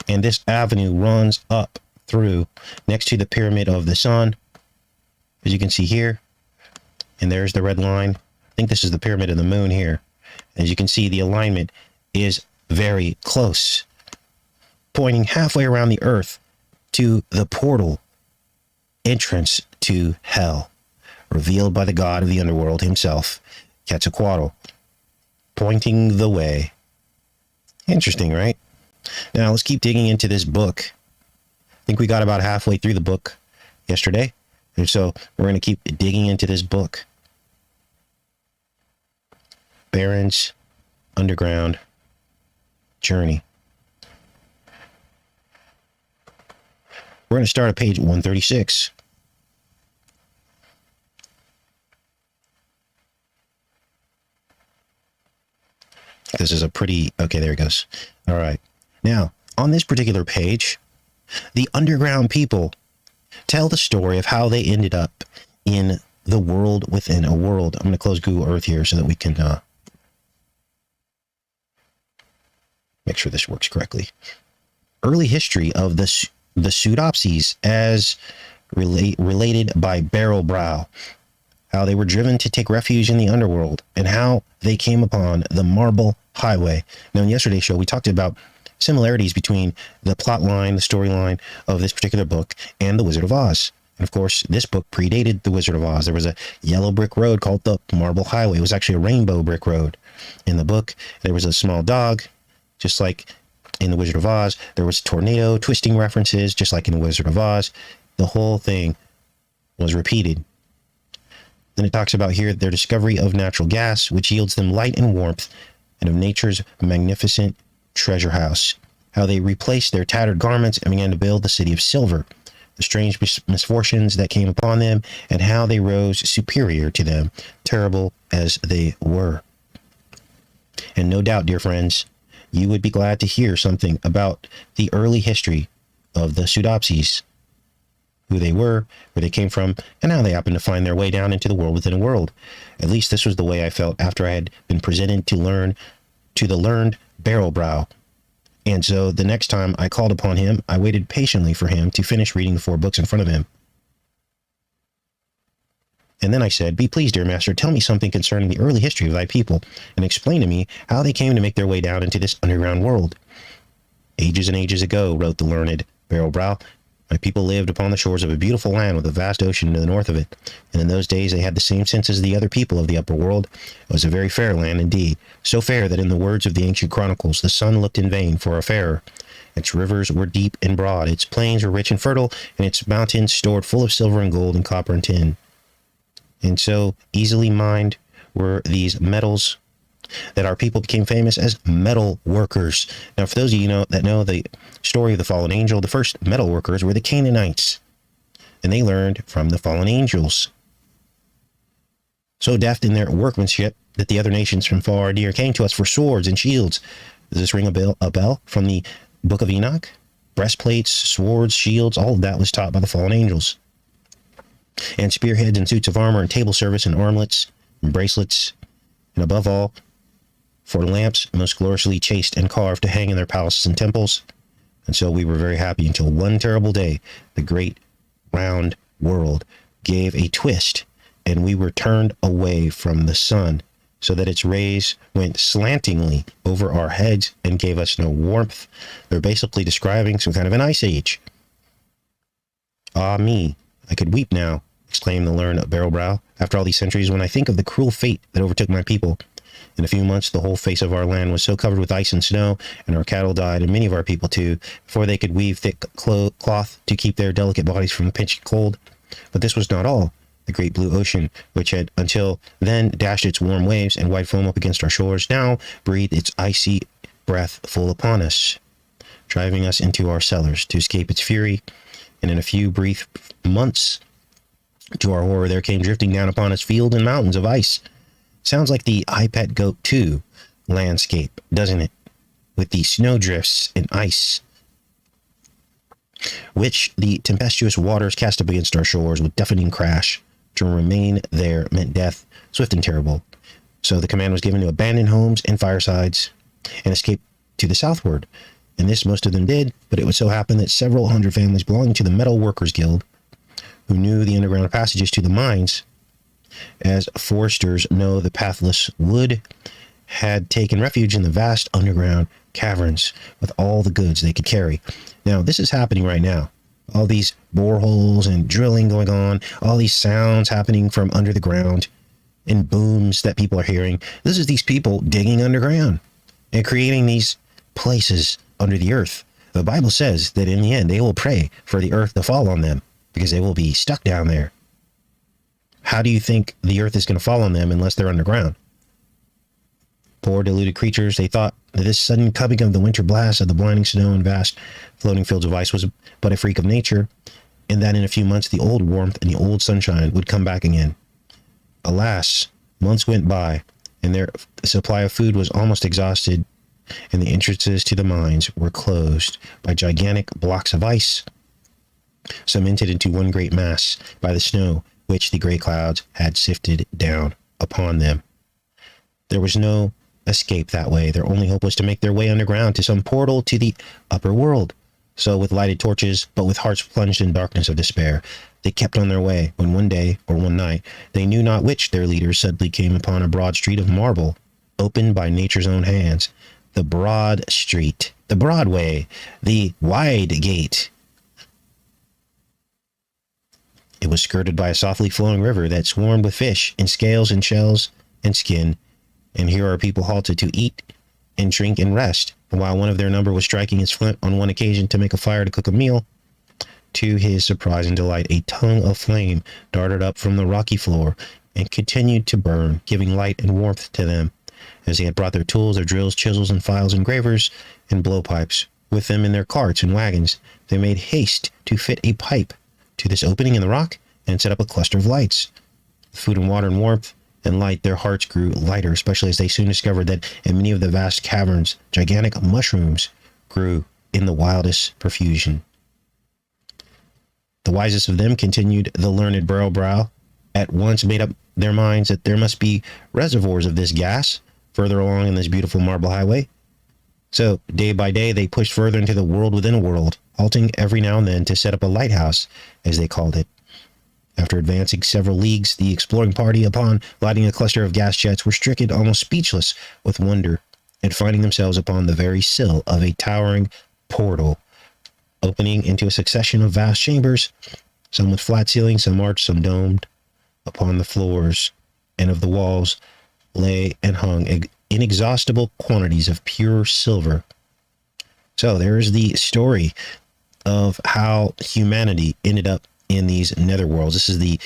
S1: And this avenue runs up through next to the Pyramid of the Sun, as you can see here. And there's the red line. I think this is the Pyramid of the Moon here. As you can see, the alignment is very close, pointing halfway around the earth to the portal entrance to hell, revealed by the god of the underworld himself, Quetzalcoatl, pointing the way. Interesting, right? Now, let's keep digging into this book. I think we got about halfway through the book yesterday, and so we're going to keep digging into this book. Barron's Underground Journey. We're going to start at page 136. This is a pretty... Okay, there it goes. All right. Now, on this particular page, the underground people tell the story of how they ended up in the world within a world. I'm going to close Google Earth here so that we can make sure this works correctly. Early history of the pseudopsies as related by Barrel Brow. how they were driven to take refuge in the underworld, and how they came upon the Marble Highway. Now, in yesterday's show, we talked about similarities between the plot line, the storyline of this particular book and The Wizard of Oz. And of course, this book predated The Wizard of Oz. There was a yellow brick road called the Marble Highway. It was actually a rainbow brick road. In the book, there was a small dog, just like in The Wizard of Oz. There was tornado twisting references, just like in The Wizard of Oz. The whole thing was repeated. Then it talks about here their discovery of natural gas, which yields them light and warmth, and of nature's magnificent treasure house. How they replaced their tattered garments and began to build the city of silver. The strange misfortunes that came upon them, and how they rose superior to them, terrible as they were. And no doubt, dear friends, you would be glad to hear something about the early history of the Pseudopsies, who they were, where they came from, and how they happened to find their way down into the world within a world. At least this was the way I felt after I had been presented to the learned Barrowbrow. And so the next time I called upon him, I waited patiently for him to finish reading the 4 books in front of him. And then I said, "Be pleased, dear master, tell me something concerning the early history of thy people, and explain to me how they came to make their way down into this underground world." "Ages and ages ago," wrote the learned Barrowbrow, "my people lived upon the shores of a beautiful land with a vast ocean to the north of it. And in those days they had the same sense as the other people of the upper world. It was a very fair land indeed, so fair that in the words of the ancient chronicles, the sun looked in vain for a fairer. Its rivers were deep and broad, its plains were rich and fertile, and its mountains stored full of silver and gold and copper and tin. And so easily mined were these metals that our people became famous as metal workers." Now, for those of you that know the story of the fallen angel, the first metal workers were the Canaanites, and they learned from the fallen angels. So deft in their workmanship that the other nations from far and near came to us for swords and shields. Does this ring a bell from the book of Enoch? Breastplates, swords, shields, all of that was taught by the fallen angels. And spearheads and suits of armor and table service and armlets and bracelets, and above all, for lamps most gloriously chased and carved to hang in their palaces and temples. And so we were very happy until one terrible day, the great round world gave a twist, and we were turned away from the sun, so that its rays went slantingly over our heads and gave us no warmth. They're basically describing some kind of an ice age. "Ah me, I could weep now," exclaimed the learned Barrowbrow, "after all these centuries, when I think of the cruel fate that overtook my people. In a few months, the whole face of our land was so covered with ice and snow, and our cattle died, and many of our people too, before they could weave thick cloth to keep their delicate bodies from the pinch cold. But this was not all. The great blue ocean, which had until then dashed its warm waves and white foam up against our shores, now breathed its icy breath full upon us, driving us into our cellars to escape its fury. And in a few brief months, to our horror, there came drifting down upon us fields and mountains of ice. Sounds like the I Pet Goat 2 landscape, doesn't it? With the snowdrifts and ice, which the tempestuous waters cast up against our shores with deafening crash. To remain there meant death, swift and terrible. So the command was given to abandon homes and firesides and escape to the southward. And this most of them did, but it would so happen that several hundred families belonging to the Metal Workers Guild, who knew the underground passages to the mines, as foresters know the pathless wood, had taken refuge in the vast underground caverns with all the goods they could carry. Now, this is happening right now. All these boreholes and drilling going on, all these sounds happening from under the ground, and booms that people are hearing. This is these people digging underground and creating these places under the earth. The Bible says that in the end, they will pray for the earth to fall on them because they will be stuck down there. How do you think the earth is going to fall on them unless they're underground? Poor deluded creatures, they thought that this sudden coming of the winter blast of the blinding snow and vast floating fields of ice was but a freak of nature, and that in a few months the old warmth and the old sunshine would come back again. Alas, months went by, and their supply of food was almost exhausted, and the entrances to the mines were closed by gigantic blocks of ice, cemented into one great mass by the snow which the gray clouds had sifted down upon them. There was no escape that way. Their only hope was to make their way underground to some portal to the upper world, So with lighted torches, but with hearts plunged in darkness of despair, they kept on their way, when one day, or one night, they knew not which, their leaders suddenly came upon a broad street of marble, opened by nature's own hands. The broad street, the Broadway, the wide gate. It was skirted by a softly flowing river that swarmed with fish and scales and shells and skin, and here our people halted to eat and drink and rest, while one of their number was striking his flint on one occasion to make a fire to cook a meal. To his surprise and delight, a tongue of flame darted up from the rocky floor and continued to burn, giving light and warmth to them. As they had brought their tools, their drills, chisels, and files, engravers, and blowpipes with them in their carts and wagons, they made haste to fit a pipe to this opening in the rock and set up a cluster of lights. With food and water and warmth and light, their hearts grew lighter, especially as they soon discovered that in many of the vast caverns, gigantic mushrooms grew in the wildest profusion. The wisest of them, continued the learned Barrowbrow, at once made up their minds that there must be reservoirs of this gas further along in this beautiful marble highway. So day by day they pushed further into the world within a world, halting every now and then to set up a lighthouse, as they called it. After advancing several leagues, the exploring party, upon lighting a cluster of gas jets, were stricken almost speechless with wonder at finding themselves upon the very sill of a towering portal, opening into a succession of vast chambers, some with flat ceilings, some arched, some domed. Upon the floors and of the walls lay and hung inexhaustible quantities of pure silver. So there's the story of how humanity ended up in these netherworlds. This is the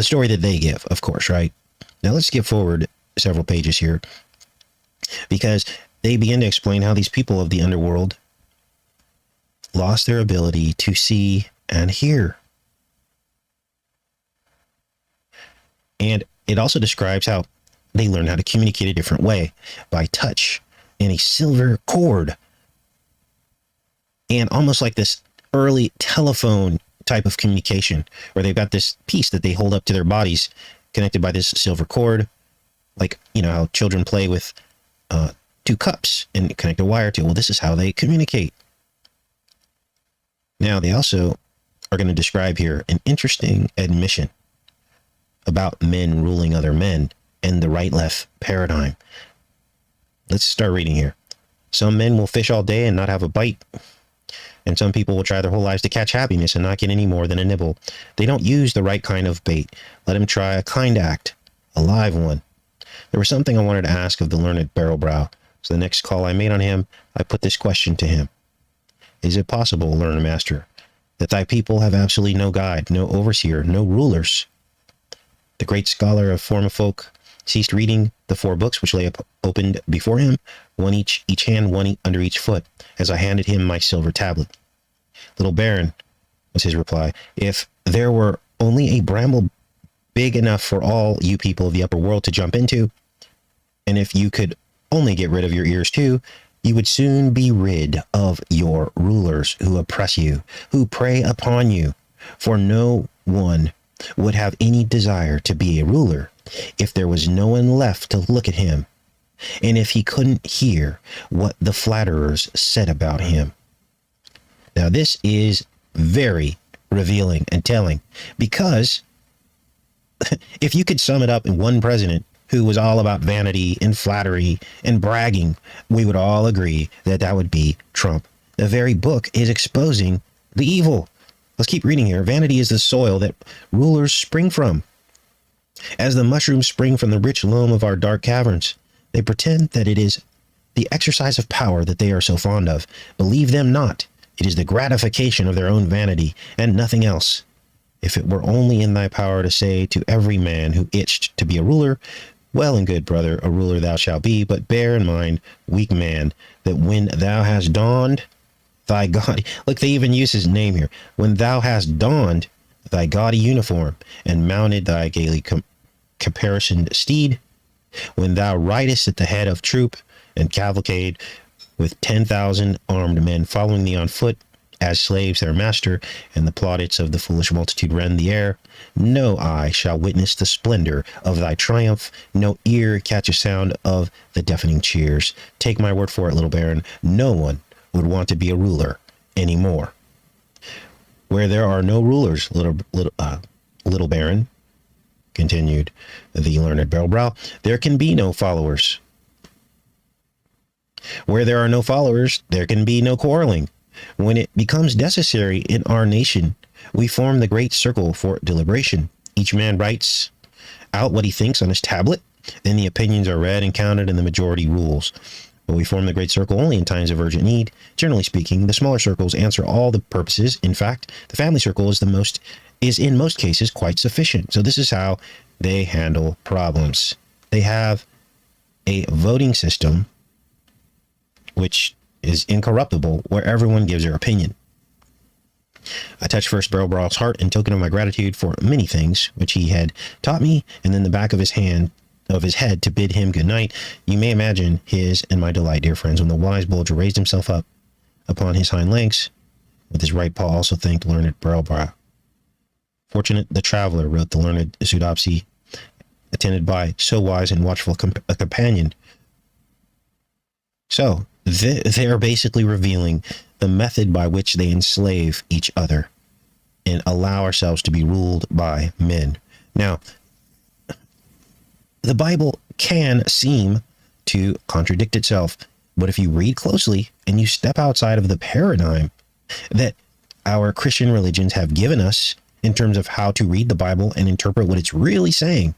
S1: story that they give, of course, right? Now let's skip forward several pages here, because they begin to explain how these people of the underworld lost their ability to see and hear. And it also describes how they learned how to communicate a different way, by touch and a silver cord, and almost like this early telephone type of communication, where they've got this piece that they hold up to their bodies connected by this silver cord, like, you know, how children play with two cups and connect a wire to. Well, this is how they communicate. Now, they also are going to describe here an interesting admission about men ruling other men and the right-left paradigm. Let's start reading here. Some men will fish all day and not have a bite, and some people will try their whole lives to catch happiness and not get any more than a nibble. They don't use the right kind of bait. Let him try a kind act, a live one. There was something I wanted to ask of the learned Barrowbrow, so the next call I made on him, I put this question to him. Is it possible, learned master, that thy people have absolutely no guide, no overseer, no rulers? The great scholar of Formifolk ceased reading the 4 books which lay opened before him, one each hand, one under each foot, as I handed him my silver tablet. Little Baron, was his reply, if there were only a bramble big enough for all you people of the upper world to jump into, and if you could only get rid of your ears too, you would soon be rid of your rulers who oppress you, who prey upon you, for no one would have any desire to be a ruler if there was no one left to look at him, and if he couldn't hear what the flatterers said about him. Now, this is very revealing and telling, because if you could sum it up in one president who was all about vanity and flattery and bragging, we would all agree that that would be Trump. The very book is exposing the evil. Let's keep reading here. Vanity is the soil that rulers spring from. As the mushrooms spring from the rich loam of our dark caverns, they pretend that it is the exercise of power that they are so fond of. Believe them not. It is the gratification of their own vanity and nothing else. If it were only in thy power to say to every man who itched to be a ruler, well and good, brother, a ruler thou shalt be, but bear in mind, weak man, that when thou hast donned thy gaudy, look, they even use his name here, when thou hast donned thy gaudy uniform and mounted thy gaily caparisoned steed, when thou ridest at the head of troop and cavalcade with 10,000 armed men following thee on foot, as slaves their master, and the plaudits of the foolish multitude rend the air, no eye shall witness the splendor of thy triumph, no ear catch a sound of the deafening cheers. Take my word for it, little baron, no one would want to be a ruler anymore. Where there are no rulers, little baron, continued the learned Barrowbrow, there can be no followers. Where there are no followers, there can be no quarreling. When it becomes necessary in our nation, we form the great circle for deliberation. Each man writes out what he thinks on his tablet. Then the opinions are read and counted and the majority rules. But we form the great circle only in times of urgent need. Generally speaking, the smaller circles answer all the purposes. In fact, the family circle is in most cases quite sufficient. So this is how they handle problems. They have a voting system which is incorruptible, where everyone gives their opinion. I touched first Barrowbrow's heart in token of my gratitude for many things which he had taught me, and then the back of his head to bid him good night. You may imagine his and my delight, dear friends, when the wise Bulger raised himself up upon his hind legs, with his right paw also thanked learned Barrowbrow. Fortunate the traveler, wrote the learned Sudopsi, attended by so wise and watchful a companion. So, they are basically revealing the method by which they enslave each other and allow ourselves to be ruled by men. Now, the Bible can seem to contradict itself, but if you read closely and you step outside of the paradigm that our Christian religions have given us in terms of how to read the Bible and interpret what it's really saying,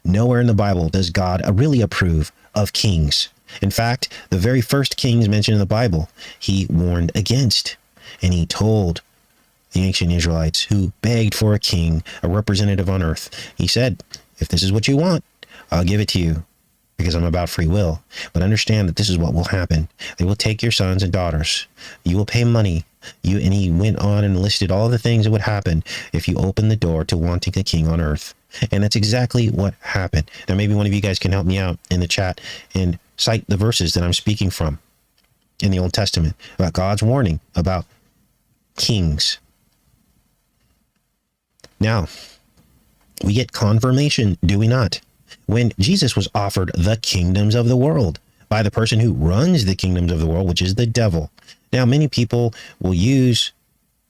S1: nowhere in the Bible does God really approve of kings. In fact, the very first kings mentioned in the Bible, he warned against, and he told the ancient Israelites who begged for a king, a representative on earth. He said, if this is what you want, I'll give it to you because I'm about free will. But understand that this is what will happen. They will take your sons and daughters. You will pay money. And he went on and listed all the things that would happen if you open the door to wanting a king on earth. And that's exactly what happened. Now, maybe one of you guys can help me out in the chat and cite the verses that I'm speaking from in the Old Testament about God's warning about kings. Now, we get confirmation, do we not? When Jesus was offered the kingdoms of the world by the person who runs the kingdoms of the world, which is the devil. Now, many people will use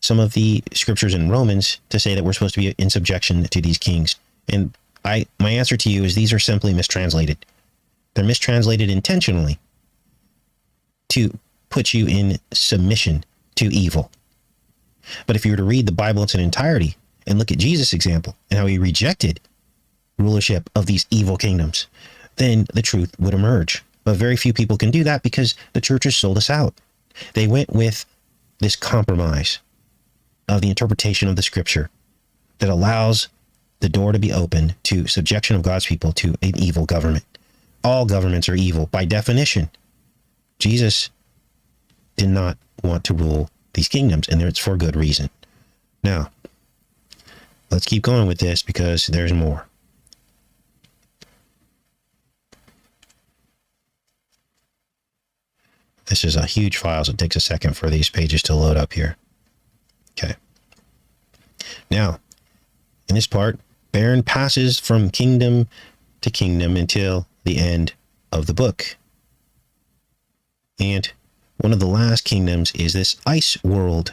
S1: some of the scriptures in Romans to say that we're supposed to be in subjection to these kings. And my answer to you is these are simply mistranslated. They're mistranslated intentionally to put you in submission to evil. But if you were to read the Bible in its entirety and look at Jesus' example and how he rejected rulership of these evil kingdoms, then the truth would emerge. But very few people can do that because the church has sold us out. They went with this compromise of the interpretation of the scripture that allows the door to be open to subjection of God's people to an evil government. All governments are evil by definition. Jesus did not want to rule these kingdoms, and it's for good reason. Now, let's keep going with this because there's more. This is a huge file, so it takes a second for these pages to load up here. Okay. Now, in this part, Baron passes from kingdom to kingdom until the end of the book. And one of the last kingdoms is this ice world.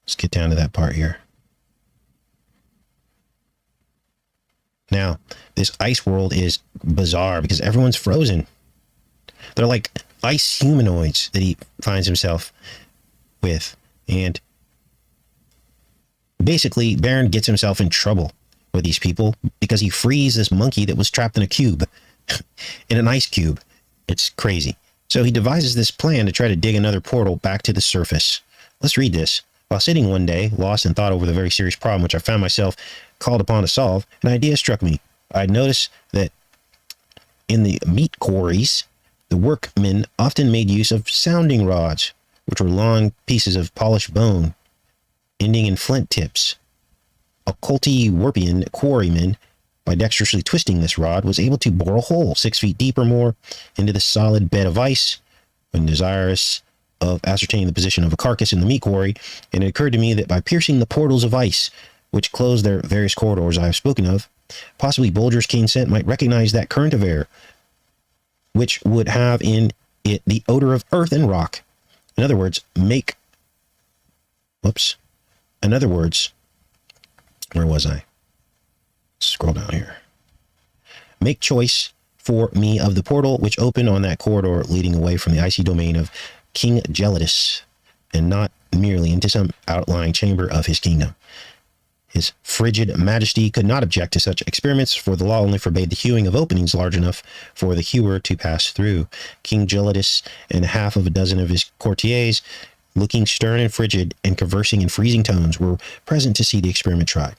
S1: Let's get down to that part here. Now, this ice world is bizarre because everyone's frozen. They're like ice humanoids that he finds himself with. And basically, Baron gets himself in trouble with these people because he frees this monkey that was trapped in a cube, in an ice cube. It's crazy. So he devises this plan to try to dig another portal back to the surface. Let's read this. While sitting one day, lost in thought over the very serious problem which I found myself called upon to solve, an idea struck me. I noticed that in the meat quarries, the workmen often made use of sounding rods, which were long pieces of polished bone, ending in flint tips. A Colty-Warpian quarryman, by dexterously twisting this rod, was able to bore a hole 6 feet deep or more into the solid bed of ice. When desirous of ascertaining the position of a carcass in the meat quarry, and it occurred to me that by piercing the portals of ice, which close their various corridors I have spoken of, possibly Bulger's keen scent might recognize that current of air, which would have in it the odor of earth and rock. In other words, where was I? Scroll down here. Make choice for me of the portal which opened on that corridor leading away from the icy domain of King Gelidus, and not merely into some outlying chamber of his kingdom. His frigid majesty could not object to such experiments, for the law only forbade the hewing of openings large enough for the hewer to pass through. King Gelidus and half of a dozen of his courtiers, looking stern and frigid and conversing in freezing tones, were present to see the experiment tried.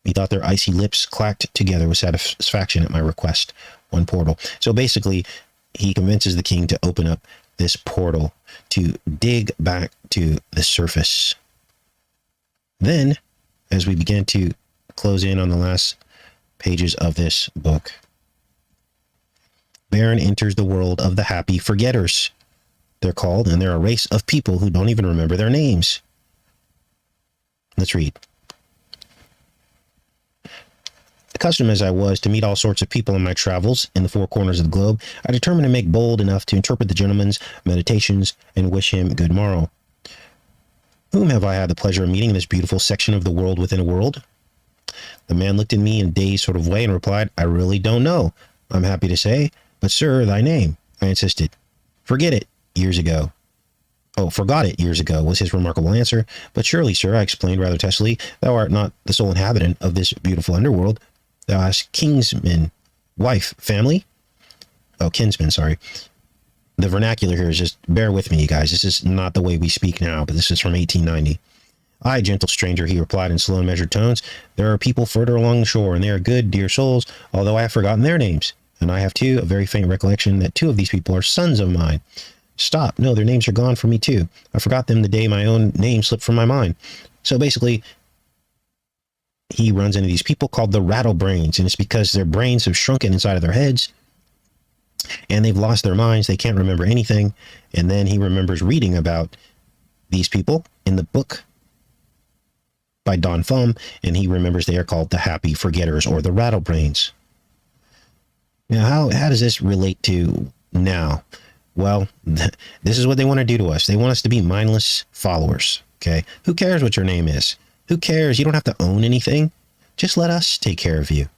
S1: Methought their icy lips clacked together with satisfaction at my request. One portal. So basically, he convinces the king to open up this portal to dig back to the surface. Then, as we begin to close in on the last pages of this book, Baron enters the world of the happy forgetters. They're called, and they're a race of people who don't even remember their names. Let's read. Accustomed as I was to meet all sorts of people in my travels in the four corners of the globe, I determined to make bold enough to interpret the gentleman's meditations and wish him good morrow. Whom have I had the pleasure of meeting in this beautiful section of the world within a world? The man looked at me in a dazed sort of way and replied, I really don't know, I'm happy to say, but sir, thy name, I insisted. Forgot it years ago, was his remarkable answer. But surely, sir, I explained rather testily, thou art not the sole inhabitant of this beautiful underworld. Thou hast kinsman, wife, family? Oh, kinsman, sorry. The vernacular here is just, bear with me, you guys. This is not the way we speak now, but this is from 1890. Aye, gentle stranger, he replied in slow and measured tones. There are people further along the shore, and they are good, dear souls, although I have forgotten their names. And I have, too, a very faint recollection that two of these people are sons of mine. Stop. No, their names are gone from me, too. I forgot them the day my own name slipped from my mind. So basically, he runs into these people called the rattlebrains, and it's because their brains have shrunken inside of their heads, and they've lost their minds. They can't remember anything. And then he remembers reading about these people in the book by Don Thumb, and he remembers they are called the happy forgetters, or the rattlebrains. Now, how does this relate to now? Well, this is what they want to do to us. They want us to be mindless followers, okay? Who cares what your name is? Who cares? You don't have to own anything. Just let us take care of you.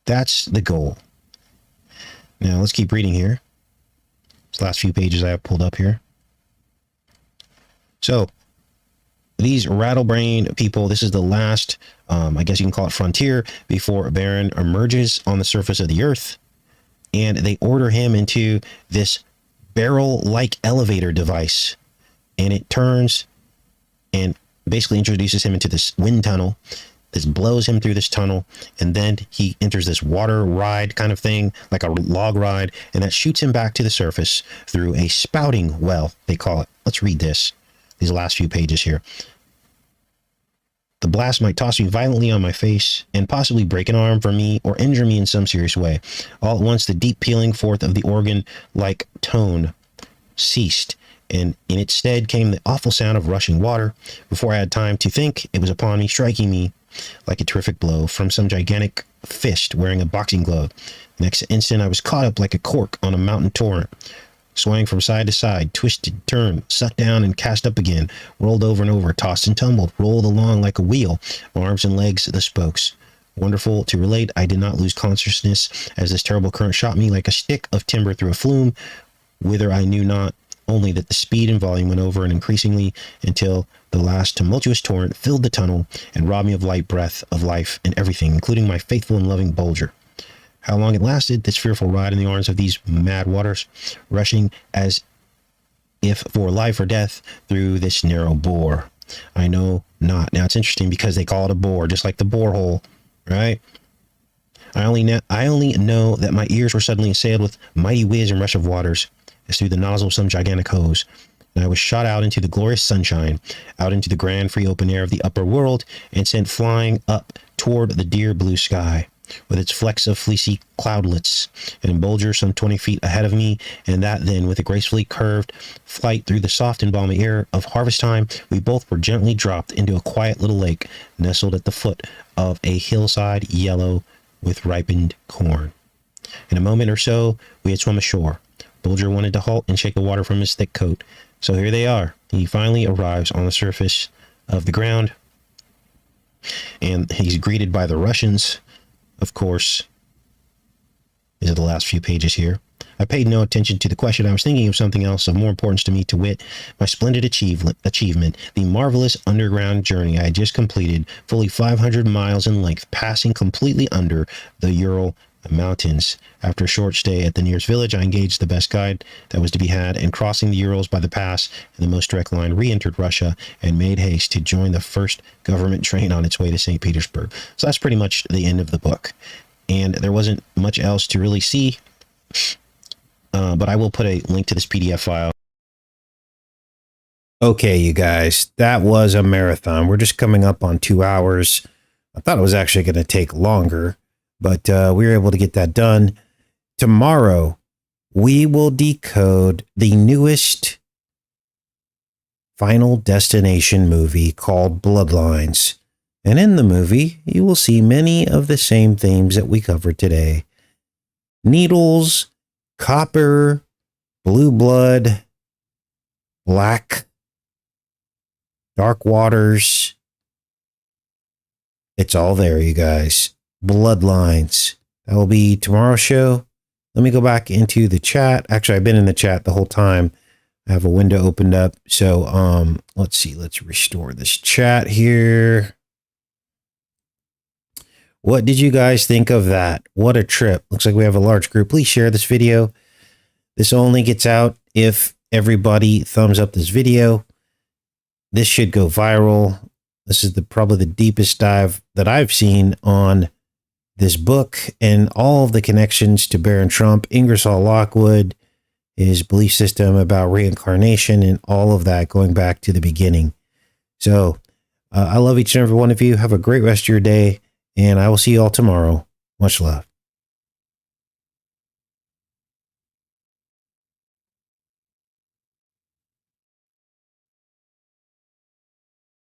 S1: That's the goal. Now, let's keep reading here. These last few pages I have pulled up here. So, these rattlebrain people, this is the last, I guess you can call it frontier, before Baron emerges on the surface of the earth. And they order him into this barrel-like elevator device. And it turns and basically introduces him into this wind tunnel. This blows him through this tunnel, and then he enters this water ride kind of thing, like a log ride, and that shoots him back to the surface through a spouting well, they call it. Let's read this, these last few pages here. The blast might toss me violently on my face and possibly break an arm for me or injure me in some serious way. All at once, the deep pealing forth of the organ-like tone ceased, and in its stead came the awful sound of rushing water. Before I had time to think, it was upon me, striking me like a terrific blow from some gigantic fist wearing a boxing glove. The next instant, I was caught up like a cork on a mountain torrent, swaying from side to side, twisted, turned, sucked down, and cast up again, rolled over and over, tossed and tumbled, rolled along like a wheel, arms and legs the spokes. Wonderful to relate, I did not lose consciousness as this terrible current shot me like a stick of timber through a flume, whither I knew not, only that the speed and volume went over and increasingly until the last tumultuous torrent filled the tunnel and robbed me of light, breath, of life, and everything, including my faithful and loving Bulger. How long it lasted, this fearful ride in the arms of these mad waters, rushing as if for life or death through this narrow bore, I know not. Now, it's interesting because they call it a bore, just like the borehole, right? I only know that my ears were suddenly assailed with mighty whiz and rush of waters, as through the nozzle of some gigantic hose, and I was shot out into the glorious sunshine, out into the grand free open air of the upper world, and sent flying up toward the dear blue sky, with its flecks of fleecy cloudlets, and Bulger some 20 feet ahead of me, and that then, with a gracefully curved flight through the soft and balmy air of harvest time, we both were gently dropped into a quiet little lake, nestled at the foot of a hillside yellow with ripened corn. In a moment or so, we had swum ashore. Bulger wanted to halt and shake the water from his thick coat. So here they are. He finally arrives on the surface of the ground, and he's greeted by the Russians, of course. These are the last few pages here. I paid no attention to the question. I was thinking of something else of more importance to me, to wit, my splendid achievement, the marvelous underground journey I had just completed, fully 500 miles in length, passing completely under the Ural Mountains. After a short stay at the nearest village, I engaged the best guide that was to be had, and crossing the Urals by the pass in the most direct line, re-entered Russia and made haste to join the first government train on its way to St. Petersburg. So that's pretty much the end of the book. And there wasn't much else to really see, but I will put a link to this PDF file. Okay, you guys, that was a marathon. We're just coming up on 2 hours. I thought it was actually going to take longer, but we were able to get that done. Tomorrow, we will decode the newest Final Destination movie called Bloodlines. And in the movie, you will see many of the same themes that we covered today. Needles, copper, blue blood, black, dark waters. It's all there, you guys. Bloodlines. That will be tomorrow's show. Let me go back into the chat. Actually, I've been in the chat the whole time. I have a window opened up. So, let's see. Let's restore this chat here. What did you guys think of that? What a trip. Looks like we have a large group. Please share this video. This only gets out if everybody thumbs up this video. This should go viral. This is probably the deepest dive that I've seen on this book, and all of the connections to Baron Trump, Ingresol Lockwood, his belief system about reincarnation, and all of that going back to the beginning. So I love each and every one of you. Have a great rest of your day. And I will see you all tomorrow. Much love.